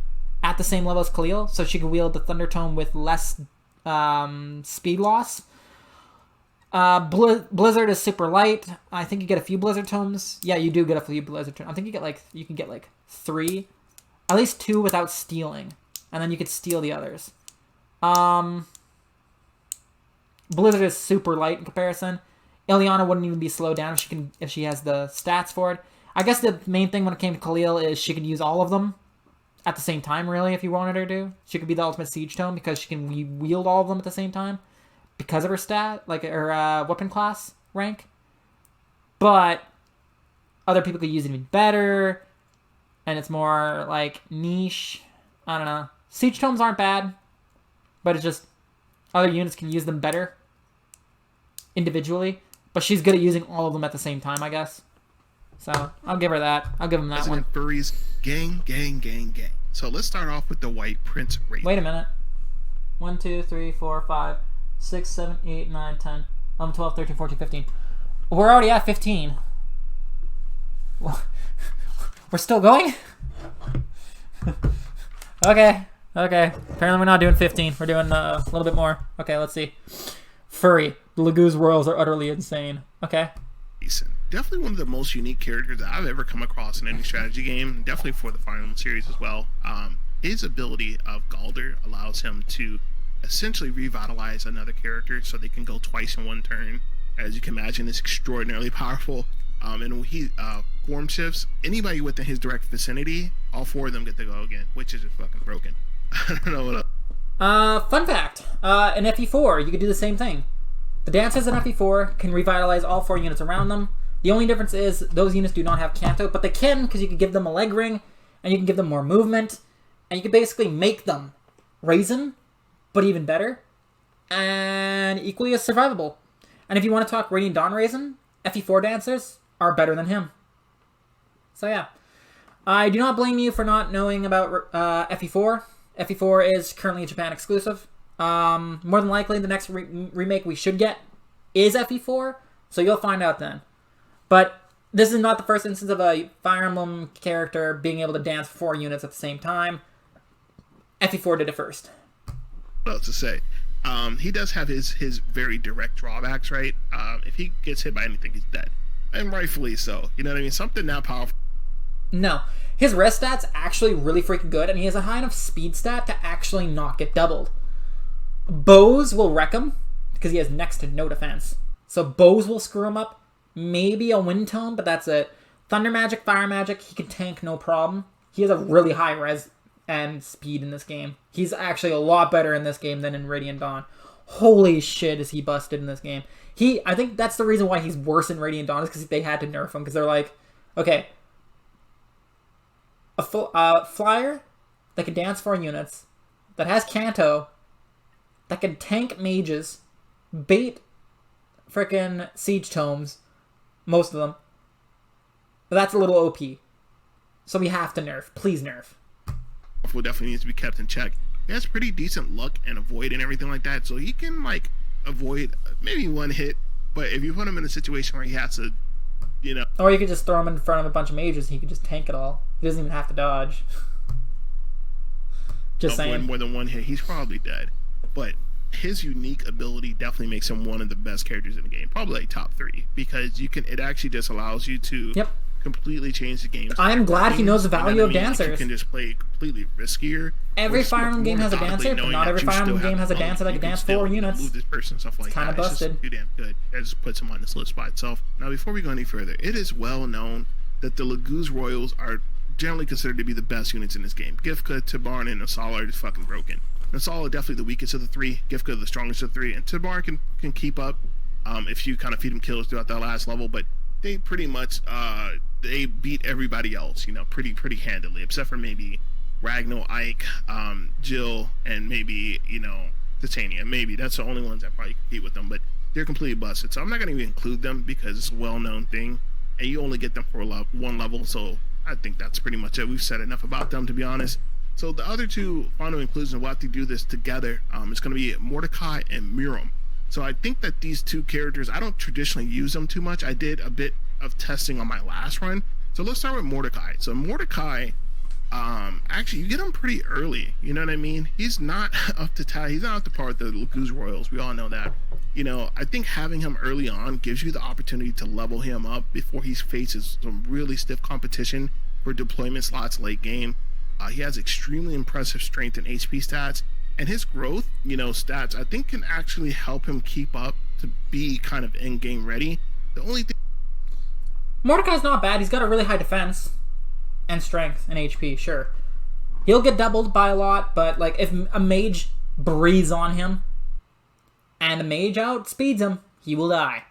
S1: at the same level as Khalil, so she can wield the Thunder Tome with less speed loss. Blizzard is super light. I think you get a few Blizzard Tomes. Yeah, you do get a few Blizzard Tomes. I think you can get 3. At least 2 without stealing. And then you could steal the others. Blizzard is super light in comparison. Ileana wouldn't even be slowed down if she has the stats for it. I guess the main thing when it came to Khalil is she could use all of them at the same time, really, if you wanted her to. She could be the ultimate Siege Tome because she can wield all of them at the same time because of her stat, like her weapon class rank. But other people could use it even better, and it's more like niche. I don't know. Siege Tomes aren't bad, but it's just other units can use them better individually. But she's good at using all of them at the same time, I guess. So I'll give her that. I'll give him that one.
S2: Furries, gang. So let's start off with the White Prince race.
S1: Wait a minute. 1, 2, 3, 4, 5, 6, 7, 8, 9, 10, 11, 12, 13, 14, 15. We're already at 15. We're still going? Okay. Apparently we're not doing 15. We're doing a little bit more. Okay, let's see. Furry. The Laguz Royals are utterly insane. Okay.
S2: Decent. Definitely one of the most unique characters that I've ever come across in any strategy game. Definitely for the Fire Emblem series as well. His ability of Galder allows him to essentially revitalize another character so they can go twice in one turn. As you can imagine, it's extraordinarily powerful. And when he form shifts, anybody within his direct vicinity, all 4 of them get to go again, which is just fucking broken. I don't know what else.
S1: Fun fact. In FE4, you could do the same thing. The dancers in FE4 can revitalize all 4 units around them. The only difference is those units do not have Canto, but they can because you can give them a leg ring, and you can give them more movement, and you can basically make them Raisin, but even better, and equally as survivable. And if you want to talk Radiant Dawn Raisin, FE4 dancers are better than him. So yeah. I do not blame you for not knowing about FE4. FE4 is currently a Japan exclusive. More than likely, the next remake we should get is FE4, so you'll find out then. But this is not the first instance of a Fire Emblem character being able to dance 4 units at the same time. FE4 did it first.
S2: What else to say? He does have his very direct drawbacks, right? If he gets hit by anything, he's dead, and rightfully so. You know what I mean? Something that powerful.
S1: No, his rest stat's actually really freaking good, and he has a high enough speed stat to actually not get doubled. Bows will wreck him because he has next to no defense. So bows will screw him up. Maybe a wind tone, but that's it. Thunder magic, fire magic, he can tank no problem. He has a really high res and speed in this game. He's actually a lot better in this game than in Radiant Dawn. Holy shit, is he busted in this game. I think that's the reason why he's worse in Radiant Dawn, is because they had to nerf him, because they're like, okay, a flyer that can dance 4 units, that has Canto, that can tank mages, bait frickin' siege tomes, most of them. But that's a little OP. So we have to nerf. Please nerf.
S2: Definitely needs to be kept in check. He has pretty decent luck and avoid and everything like that, so he can like avoid maybe one hit. But if you put him in a situation where he has to, you know,
S1: or you could just throw him in front of a bunch of mages and he could just tank it all. He doesn't even have to dodge. Just saying.
S2: More than one hit, he's probably dead. But his unique ability definitely makes him one of the best characters in the game, probably like top 3, because it actually just allows you to completely change the game.
S1: I'm glad he knows the value of dancers.
S2: You can just play completely riskier.
S1: Every Fire Emblem game has a dancer, but not every Fire Emblem game has a dancer that can dance 4 units.
S2: Move this person, stuff like
S1: kind of busted.
S2: It's just too damn good. That just puts him on this list by itself. Now, before we go any further, it is well known that the Laguz Royals are generally considered to be the best units in this game. Gifka, Tibarn, and Asala are just fucking broken. Asala definitely the weakest of the 3, Gifka the strongest of the 3, and Tibarn can keep up if you kind of feed him kills throughout that last level, but they pretty much they beat everybody else, pretty handily, except for maybe Ragnar, Ike, Jill, and maybe, Titania. Maybe that's the only ones that probably compete with them, but they're completely busted. So I'm not going to even include them because it's a well-known thing, and you only get them for one level, so I think that's pretty much it. We've said enough about them, to be honest. So the other 2 final inclusions, we'll have to do this together. It's going to be Mordecai and Miriam. So I think that these 2 characters, I don't traditionally use them too much. I did a bit of testing on my last run. So let's start with Mordecai. So Mordecai, actually, you get him pretty early. You know what I mean? He's not up to he's not up to par with the Laguz Royals. We all know that. I think having him early on gives you the opportunity to level him up before he faces some really stiff competition for deployment slots late game. He has extremely impressive strength and HP stats, and his growth, stats, I think can actually help him keep up to be kind of in-game ready. The only thing...
S1: Mordecai's not bad. He's got a really high defense and strength and HP, sure. He'll get doubled by a lot, but like if a mage breathes on him and the mage outspeeds him, he will die.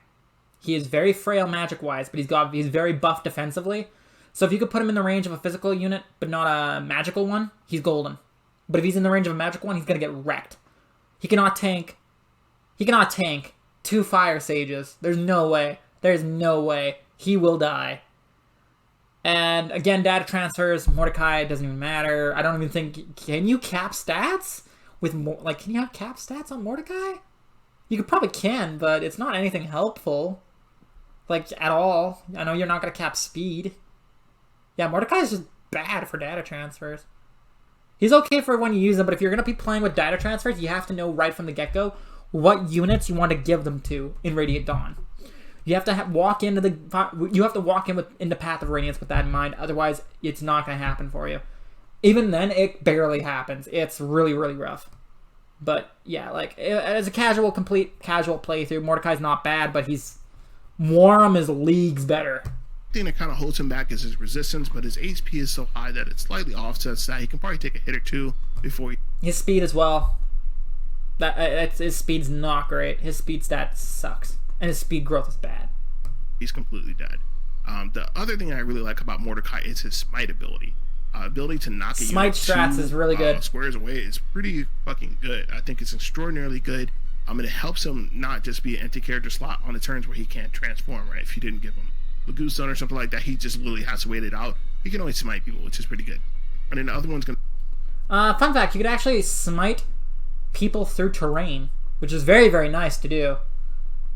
S1: He is very frail magic-wise, but he's very buff defensively. So if you could put him in the range of a physical unit, but not a magical one, he's golden. But if he's in the range of a magical one, he's gonna get wrecked. He cannot tank 2 fire sages. There's no way. There's no way. He will die. And again, data transfers, Mordecai doesn't even matter. I don't even think... Can you cap stats? Can you have cap stats on Mordecai? You probably can, but it's not anything helpful. At all. I know you're not gonna cap speed. Yeah, Mordecai is just bad for data transfers. He's okay for when you use them, but if you're going to be playing with data transfers, you have to know right from the get-go what units you want to give them to in Radiant Dawn. You have to walk into the Path of Radiance with that in mind, otherwise it's not going to happen for you. Even then, it barely happens. It's really, really rough. But yeah, as a complete casual playthrough, Mordecai's not bad, but Warm is leagues better.
S2: Thing that kind of holds him back is his resistance, but his HP is so high that it slightly offsets that. He can probably take a hit or 2 before
S1: his speed as well. His speed's not great. His speed stat sucks, and his speed growth is bad.
S2: He's completely dead. The other thing I really like about Mordecai is his smite ability. Ability to knock a
S1: smite strats is really good.
S2: Squares away is pretty fucking good. I think it's extraordinarily good. It helps him not just be an empty character slot on the turns where he can't transform, right? If you didn't give him Laguz Zone or something like that, he just literally has to wait it out. He can only smite people, which is pretty good. And then the other one's gonna...
S1: fun fact, you could actually smite people through terrain, which is very, very nice to do.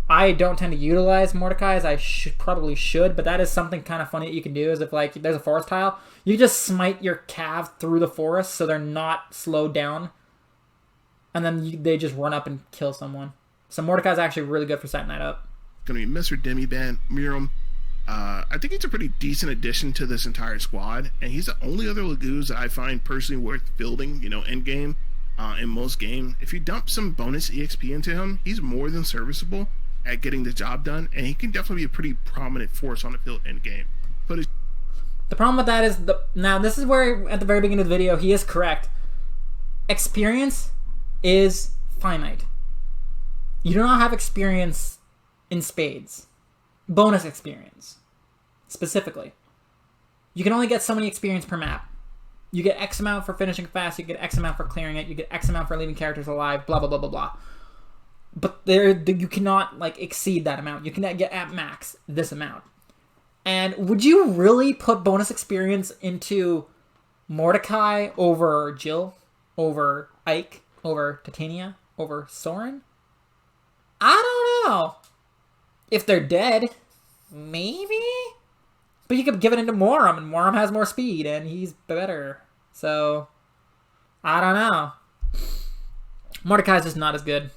S1: I don't tend to utilize Mordecai as I probably should, but that is something kind of funny that you can do, is if there's a forest tile, you just smite your cav through the forest so they're not slowed down and then they just run up and kill someone. So Mordecai's actually really good for setting that up.
S2: Going to be Mr. Demiban, Miram. I think he's a pretty decent addition to this entire squad, and he's the only other Lagoos that I find personally worth building, you know, end game, in most games. If you dump some bonus EXP into him, he's more than serviceable at getting the job done, and he can definitely be a pretty prominent force on the field end game. But
S1: the problem with that is, now this is where, at the very beginning of the video, he is correct. Experience is finite. You do not have experience in spades. Bonus experience, specifically. You can only get so many experience per map. You get X amount for finishing fast, you get X amount for clearing it, you get X amount for leaving characters alive, blah, blah, blah, blah, blah. But you cannot, like, exceed that amount. You cannot get at max this amount. And would you really put bonus experience into Mordecai over Jill, over Ike, over Titania, over Sauron? I don't know. If they're dead, maybe? But you could give it into Moram, and Moram has more speed, and he's better. So, I don't know. Mordecai's just not as good.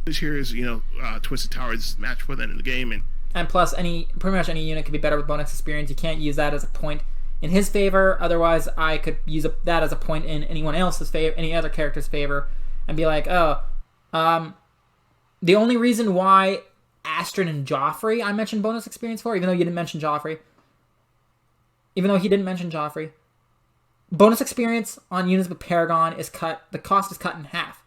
S2: This here is, you know, Twisted Towers match for the end of the game,
S1: and plus, pretty much any unit could be better with bonus experience. You can't use that as a point in his favor. Otherwise, I could use that as a point in anyone else's favor, any other character's favor, and be like, oh, the only reason why Astrid and Joffrey I mentioned bonus experience for, even though you didn't mention Joffrey, bonus experience on units with Paragon is cut, the cost is cut in half.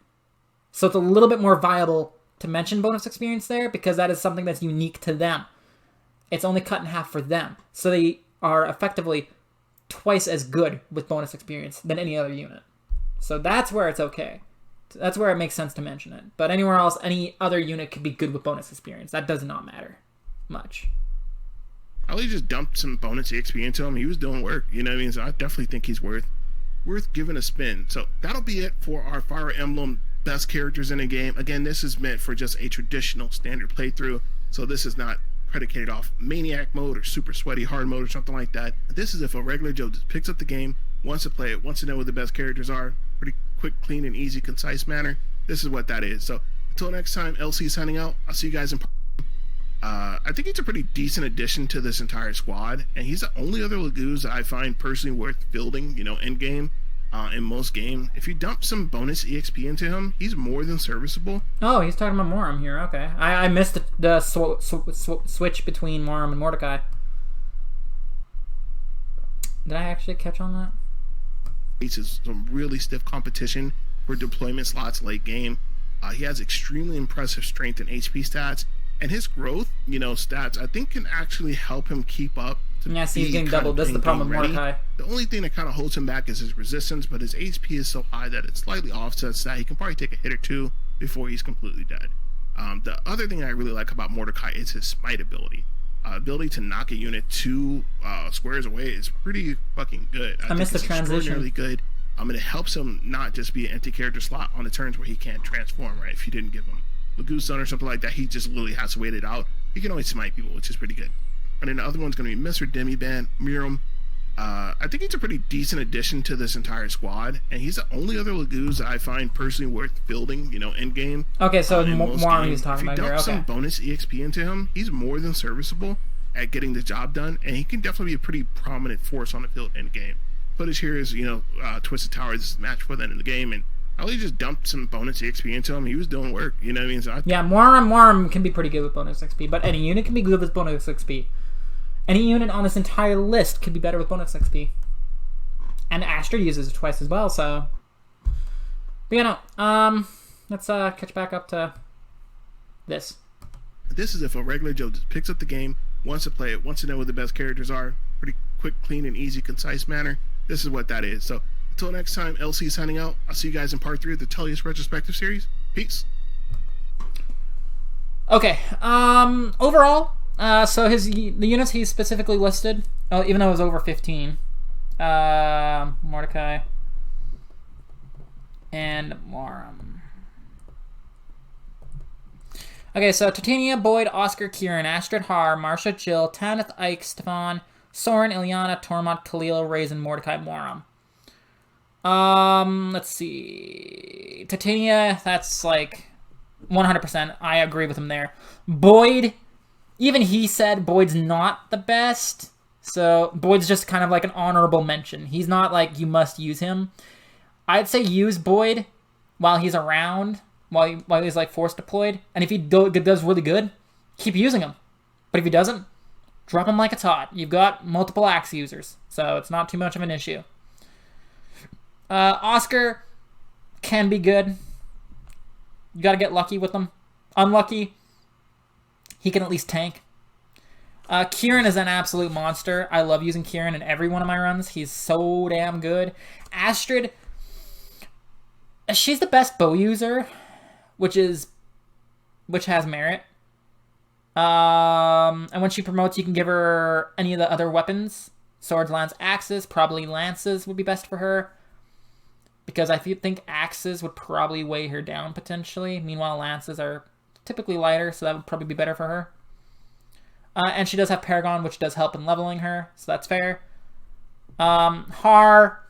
S1: So it's a little bit more viable to mention bonus experience there, because that is something that's unique to them. It's only cut in half for them. So they are effectively twice as good with bonus experience than any other unit. So that's where it's okay. That's where it makes sense to mention it. But anywhere else, any other unit could be good with bonus experience. That does not matter much.
S2: I would just dumped some bonus EXP into him. He was doing work, you know what I mean? So I definitely think he's worth giving a spin. So that'll be it for our Fire Emblem best characters in a game. Again, this is meant for just a traditional standard playthrough. So this is not predicated off Maniac Mode or Super Sweaty Hard Mode or something like that. This is if a regular Joe just picks up the game, wants to play it, wants to know what the best characters are, pretty quick, clean, and easy, concise manner. This is what that is. So until next time, LC signing out. I'll see you guys in I think he's a pretty decent addition to this entire squad, and he's the only other Lagoos that I find personally worth building, you know, end game, in most games. If you dump some bonus EXP into him, he's more than serviceable.
S1: Oh, he's talking about Moram here. Okay, I missed the switch between Moram and Mordecai. Did I actually catch on that?
S2: Faces some really stiff competition for deployment slots late game. He has extremely impressive strength and HP stats, and his growth, you know, stats I think can actually help him keep up.
S1: Yeah, see, he's getting doubled. This is the problem with Mordecai.
S2: The only thing that kind of holds him back is his resistance, but his HP is so high that it slightly offsets that. He can probably take a hit or two before he's completely dead. The other thing I really like about Mordecai is his smite ability. Ability to knock a unit 2 squares away is pretty fucking good.
S1: I missed the transition.
S2: Extraordinarily good. It helps him not just be an empty character slot on the turns where he can't transform, right? If you didn't give him Lagoon Sun or something like that, he just literally has to wait it out. He can only smite people, which is pretty good. And then the other one's going to be Mr. Demiban, Miram. I think he's a pretty decent addition to this entire squad, and he's the only other Lagoos that I find personally worth building, you know, end game.
S1: Okay, so more he's talking about here.
S2: If you dump
S1: Okay.
S2: some bonus EXP into him, he's more than serviceable at getting the job done, and he can definitely be a pretty prominent force on the field end game. Footage here is, you know, Twisted Towers match for the end of the game, and I really just dumped some bonus EXP into him. He was doing work, you know what I mean? So
S1: yeah, Moram can be pretty good with bonus XP, but any unit can be good with bonus XP. Any unit on this entire list could be better with bonus XP. And Astrid uses it twice as well, so... But you know, let's catch back up to this.
S2: This is if a regular Joe just picks up the game, wants to play it, wants to know what the best characters are, pretty quick, clean, and easy, concise manner. This is what that is. So until next time, LC signing out. I'll see you guys in part 3 of the Tullius Retrospective Series. Peace.
S1: Okay, overall, so the units he specifically listed, even though it was over 15, Mordecai and Moram. Okay, so Titania, Boyd, Oscar, Kieran, Astrid, Har, Marsha, Jill, Tanith, Ike, Stefan, Sauron, Ileana, Tormon, Khalil, Raisin, Mordecai, Moram. Let's see. Titania, that's like 100%. I agree with him there. Boyd, even he said Boyd's not the best. So Boyd's just kind of like an honorable mention. He's not like you must use him. I'd say use Boyd while he's around, while he's like force deployed. And if he does really good, keep using him. But if he doesn't, drop him like it's hot. You've got multiple axe users, so it's not too much of an issue. Oscar can be good. You gotta get lucky with him. Unlucky, he can at least tank. Kieran is an absolute monster. I love using Kieran in every one of my runs. He's so damn good. Astrid, she's the best bow user, which has merit. And when she promotes, you can give her any of the other weapons. Swords, lance, axes. Probably lances would be best for her, because I think axes would probably weigh her down potentially. Meanwhile, lances are typically lighter, so that would probably be better for her. And she does have Paragon, which does help in leveling her, so that's fair. Har.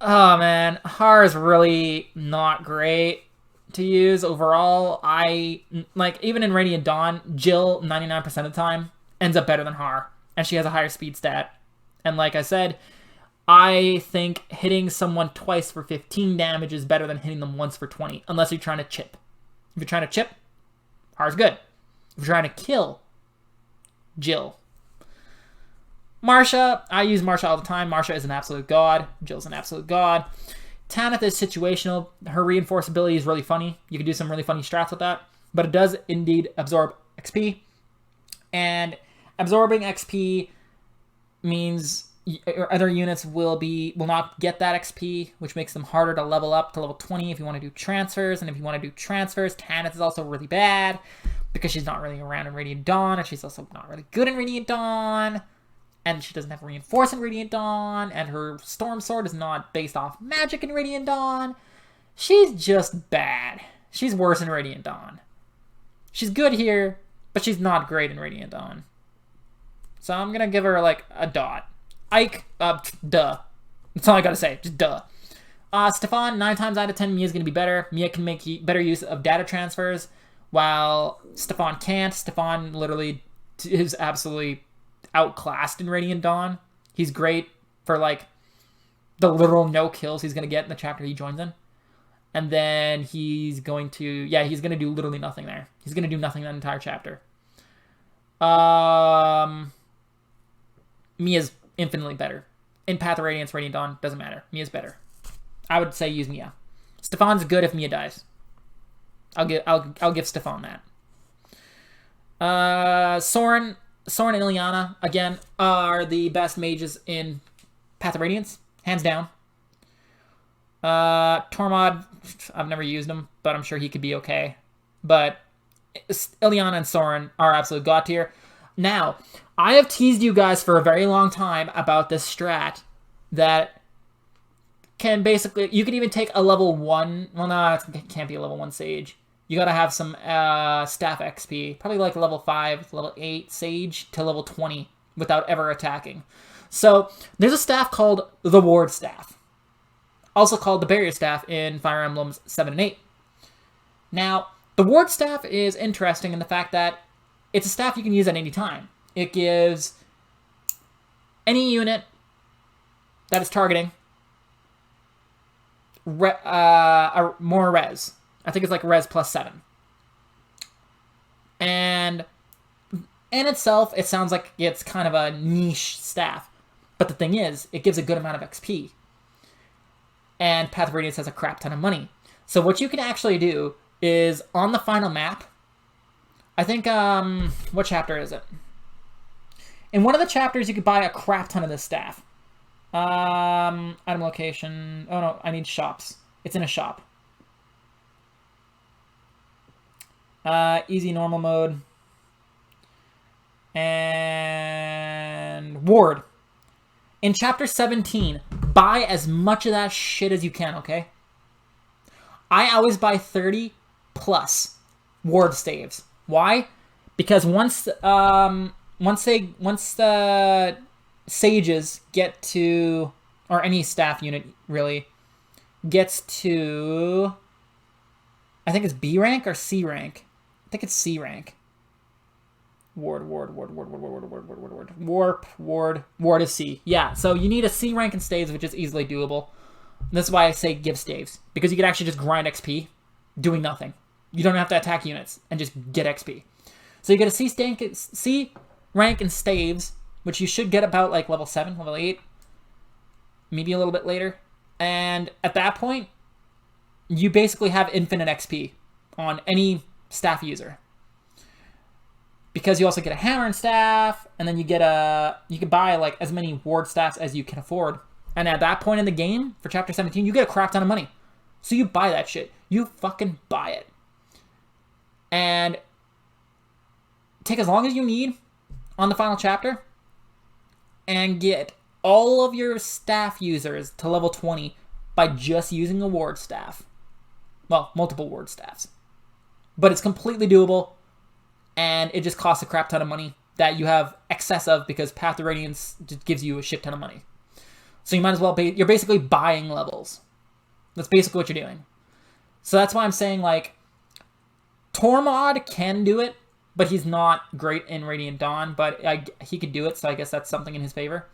S1: Oh, man. Har is really not great to use overall. Even in Radiant Dawn, Jill, 99% of the time, ends up better than Har. And she has a higher speed stat. And like I said, I think hitting someone twice for 15 damage is better than hitting them once for 20, unless you're trying to chip. If you're trying to chip, Har's good. If you're trying to kill, Jill. Marsha, I use Marsha all the time. Marsha is an absolute god. Jill's an absolute god. Tanith is situational. Her reinforce ability is really funny. You can do some really funny strats with that. But it does indeed absorb XP. And absorbing XP means other units will not get that XP, which makes them harder to level up to level 20 if you want to do transfers. And if you want to do transfers, Tanith is also really bad because she's not really around in Radiant Dawn, and she's also not really good in Radiant Dawn, and she doesn't have Reinforce in Radiant Dawn, and her Storm Sword is not based off magic in Radiant Dawn. She's just bad. She's worse in Radiant Dawn. She's good here, but she's not great in Radiant Dawn. So I'm gonna give her like a dot. Ike, duh. That's all I gotta say, just duh. Stefan, 9 times out of 10, Mia's gonna be better. Mia can make better use of data transfers, while Stefan can't. Stefan literally is absolutely outclassed in Radiant Dawn. He's great for like the literal no kills he's gonna get in the chapter he joins in. And then he's going to do literally nothing there. He's gonna do nothing that entire chapter. Mia's infinitely better. In Path of Radiance, Radiant Dawn, doesn't matter. Mia's better. I would say use Mia. Stefan's good if Mia dies. I'll give Stefan that. Soren and Ileana, again, are the best mages in Path of Radiance, hands down. Tormod, I've never used him, but I'm sure he could be okay. But Ileana and Soren are absolute god tier. Now, I have teased you guys for a very long time about this strat that can basically, you can even take a level 1, well no, it can't be a level 1 sage. You gotta have some staff XP, probably like level 5, level 8 sage to level 20 without ever attacking. So, there's a staff called the Ward Staff, also called the Barrier Staff in Fire Emblems 7 and 8. Now, the Ward Staff is interesting in the fact that it's a staff you can use at any time. It gives any unit that is targeting more res. I think it's like res plus 7. And in itself, it sounds like it's kind of a niche staff. But the thing is, it gives a good amount of XP. And Path of Radiance has a crap ton of money. So what you can actually do is, on the final map, I think, what chapter is it? In one of the chapters, you could buy a crap ton of this staff. Item location. Oh no, I need shops. It's in a shop. Easy normal mode. And Ward. In chapter 17, buy as much of that shit as you can, okay? I always buy 30 plus Ward staves. Why? Because once the sages get to or any staff unit really, gets to, I think it's B rank or C rank. I think it's C rank. Ward is C. Yeah, so you need a C rank in staves, which is easily doable. That's why I say give staves, because you can actually just grind XP doing nothing. You don't have to attack units and just get XP. So you get a C rank in staves, which you should get about like level 7, level 8, maybe a little bit later. And at that point, you basically have infinite XP on any staff user. Because you also get a hammer and staff, and then you can buy like as many ward staffs as you can afford. And at that point in the game, for Chapter 17, you get a crap ton of money. So you buy that shit. You fucking buy it. And take as long as you need on the final chapter, and get all of your staff users to level 20 by just using a ward staff. Well, multiple ward staffs. But it's completely doable, and it just costs a crap ton of money that you have excess of because Path of Radiance just gives you a shit ton of money. So you might as well you're basically buying levels. That's basically what you're doing. So that's why I'm saying, like, Tormod can do it, but he's not great in Radiant Dawn, but he could do it, so I guess that's something in his favor.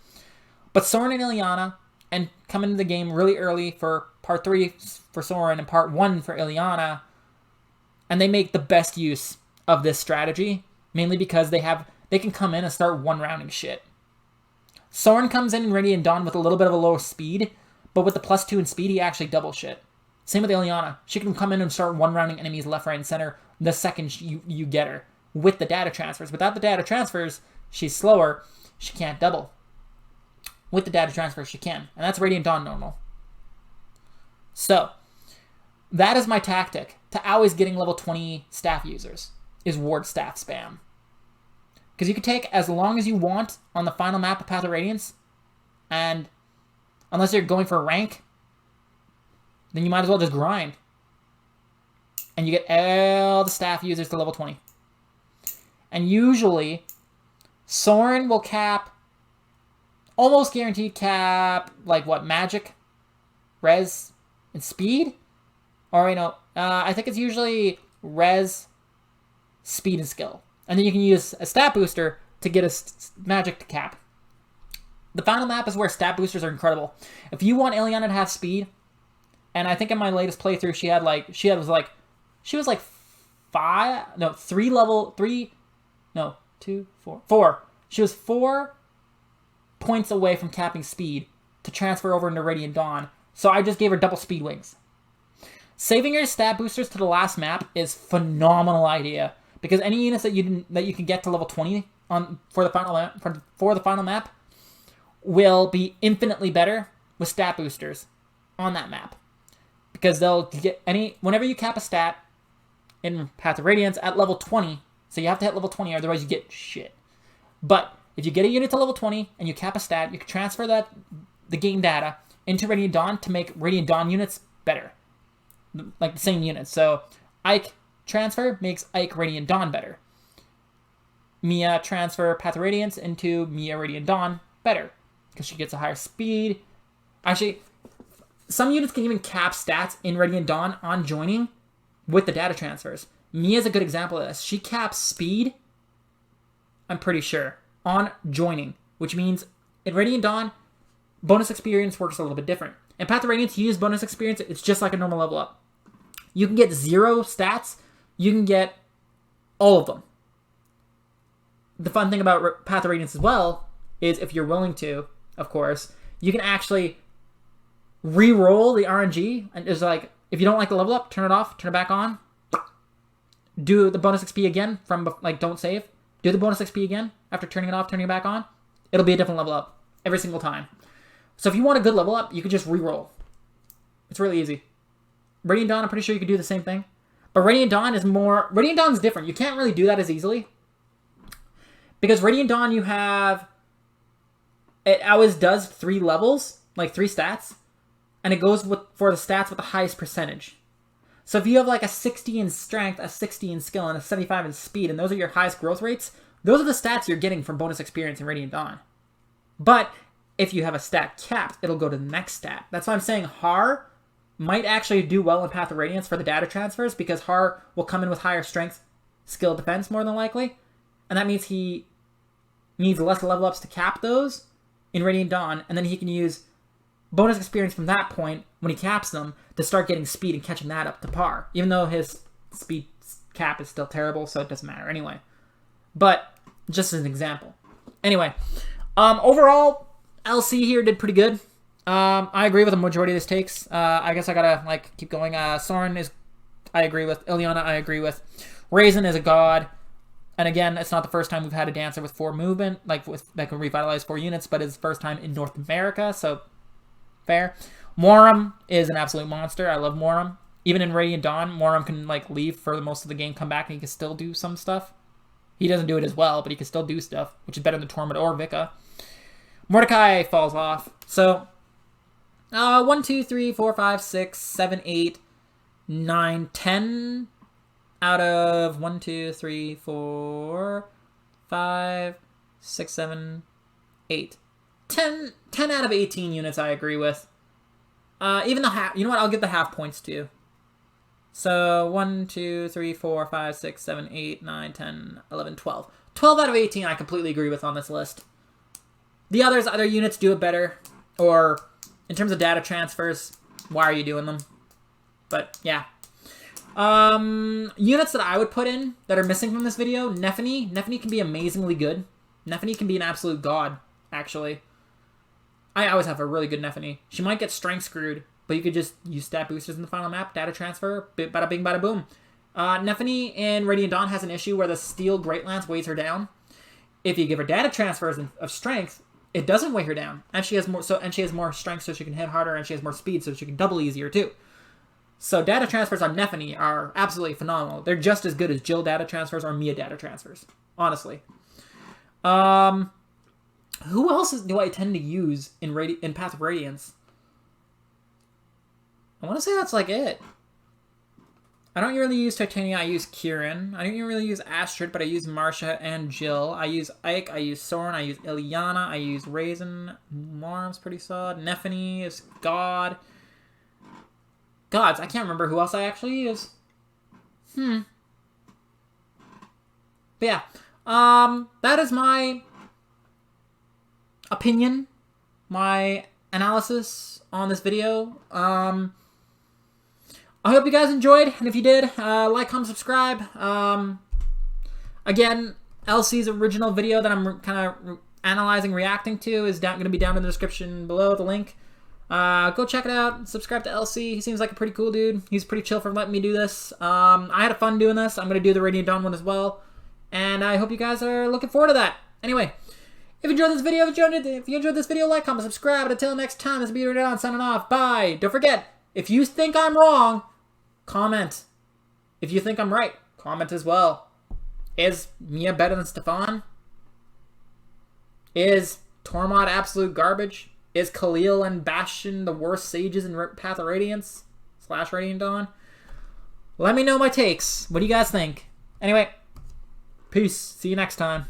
S1: But Sauron and Ileana, and come into the game really early for Part 3 for Sauron and Part 1 for Ileana, and they make the best use of this strategy, mainly because they can come in and start one-rounding shit. Sauron comes in Radiant Dawn with a little bit of a lower speed, but with the +2 in speed, he actually double shit. Same with Ileana. She can come in and start one-rounding enemies left, right, and center the second you get her with the data transfers. Without the data transfers, she's slower. She can't double. With the data transfers, she can. And that's Radiant Dawn normal. So, that is my tactic to always getting level 20 staff users, is ward staff spam. Because you can take as long as you want on the final map of Path of Radiance, and unless you're going for a rank, then you might as well just grind. And you get all the staff users to level 20. And usually, Sauron will cap, almost guaranteed cap, like what, magic, res, and speed? Or, I think it's usually res, speed, and skill. And then you can use a stat booster to get a magic to cap. The final map is where stat boosters are incredible. If you want Ileana to have speed, and I think in my latest playthrough she was like 4. She was 4 points away from capping speed to transfer over into Radiant Dawn. So I just gave her double speed wings. Saving your stat boosters to the last map is a phenomenal idea, because any units that you can get to level 20 for the final map will be infinitely better with stat boosters on that map, because they'll get whenever you cap a stat in Path of Radiance at level 20. So you have to hit level 20, otherwise you get shit. But if you get a unit to level 20 and you cap a stat, you can transfer the game data into Radiant Dawn to make Radiant Dawn units better. Like the same units. So Ike transfer makes Ike Radiant Dawn better. Mia transfer Path of Radiance into Mia Radiant Dawn better, because she gets a higher speed. Actually, some units can even cap stats in Radiant Dawn on joining with the data transfers. Mia's a good example of this. She caps speed, I'm pretty sure, on joining, which means in Radiant Dawn, bonus experience works a little bit different. In Path of Radiance, you use bonus experience, it's just like a normal level up. You can get 0 stats, you can get all of them. The fun thing about Path of Radiance as well is, if you're willing to, of course, you can actually re-roll the RNG, and it's like, if you don't like the level up, turn it off, turn it back on, do the bonus XP again from, like, don't save, do the bonus XP again after turning it off, turning it back on, it'll be a different level up every single time. So if you want a good level up, you can just re-roll. It's really easy. Radiant Dawn, I'm pretty sure you could do the same thing. But Radiant Dawn's different. You can't really do that as easily. Because Radiant Dawn, it always does 3 levels, like 3 stats, and it goes for the stats with the highest percentage. So if you have like a 60 in strength, a 60 in skill, and a 75 in speed, and those are your highest growth rates, those are the stats you're getting from bonus experience in Radiant Dawn. But if you have a stat capped, it'll go to the next stat. That's why I'm saying Har might actually do well in Path of Radiance for the data transfers, because Har will come in with higher strength, skill, defense more than likely. And that means he needs less level ups to cap those in Radiant Dawn, and then he can use bonus experience from that point when he caps them to start getting speed and catching that up to par. Even though his speed cap is still terrible, so it doesn't matter anyway. But just as an example. Anyway, overall, LC here did pretty good. I agree with the majority of his takes. I guess I gotta keep going. Sauron is, I agree with. Ileana, I agree with. Raisin is a god. And again, it's not the first time we've had a dancer with 4 movement, that can revitalize 4 units, but it's the first time in North America, so fair. Moram is an absolute monster. I love Moram. Even in Radiant Dawn, Moram can leave for most of the game, come back, and he can still do some stuff. He doesn't do it as well, but he can still do stuff, which is better than Torment or Vika. Mordecai falls off. So, 1, 2, 3, 4, 5, 6, 7, 8, 9, 10 out of 1, 2, 3, 4, 5, 6, 7, 8. 10 out of 18 units I agree with. Even the half, you know what, I'll give the half points to. So 1, 2, 3, 4, 5, 6, 7, 8, 9, 10, 11, 12. 12 out of 18 I completely agree with on this list. The other units do it better. Or, in terms of data transfers, why are you doing them? But, yeah. Units that I would put in that are missing from this video, Nephany. Nephany can be amazingly good. Nephany can be an absolute god, actually. I always have a really good Nephany. She might get strength screwed, but you could just use stat boosters in the final map, data transfer, bada bing, bada boom. Nephany in Radiant Dawn has an issue where the Steel Great Lance weighs her down. If you give her data transfers of strength, it doesn't weigh her down, and she has more. She has more strength, so she can hit harder, and she has more speed, so she can double easier too. So data transfers on Nephany are absolutely phenomenal. They're just as good as Jill data transfers or Mia data transfers, honestly. Who else do I tend to use in Path of Radiance? I want to say that's it. I don't really use Titania, I use Kieran. I don't even really use Astrid, but I use Marcia and Jill. I use Ike, I use Sauron, I use Ileana, I use Raisin. Moram's pretty solid. Nephany is God. Gods, I can't remember who else I actually use. But yeah. That is my opinion, my analysis on this video. I hope you guys enjoyed, and if you did, like, comment, subscribe. Again, LC's original video that I'm kind of analyzing, reacting to is going to be down in the description below, the link. Go check it out. Subscribe to LC. He seems like a pretty cool dude. He's pretty chill for letting me do this. I had fun doing this. I'm going to do the Radiant Dawn one as well, and I hope you guys are looking forward to that. Anyway, if you enjoyed this video, if you enjoyed this video, like, comment, subscribe. And until next time, this is Radiant Dawn signing off. Bye. Don't forget, if you think I'm wrong, comment. If you think I'm right, comment as well. Is Mia better than Stefan? Is Tormon absolute garbage? Is Khalil and Bastion the worst sages in Path of Radiance / Radiant Dawn? Let me know my takes. What do you guys think? Anyway, peace. See you next time.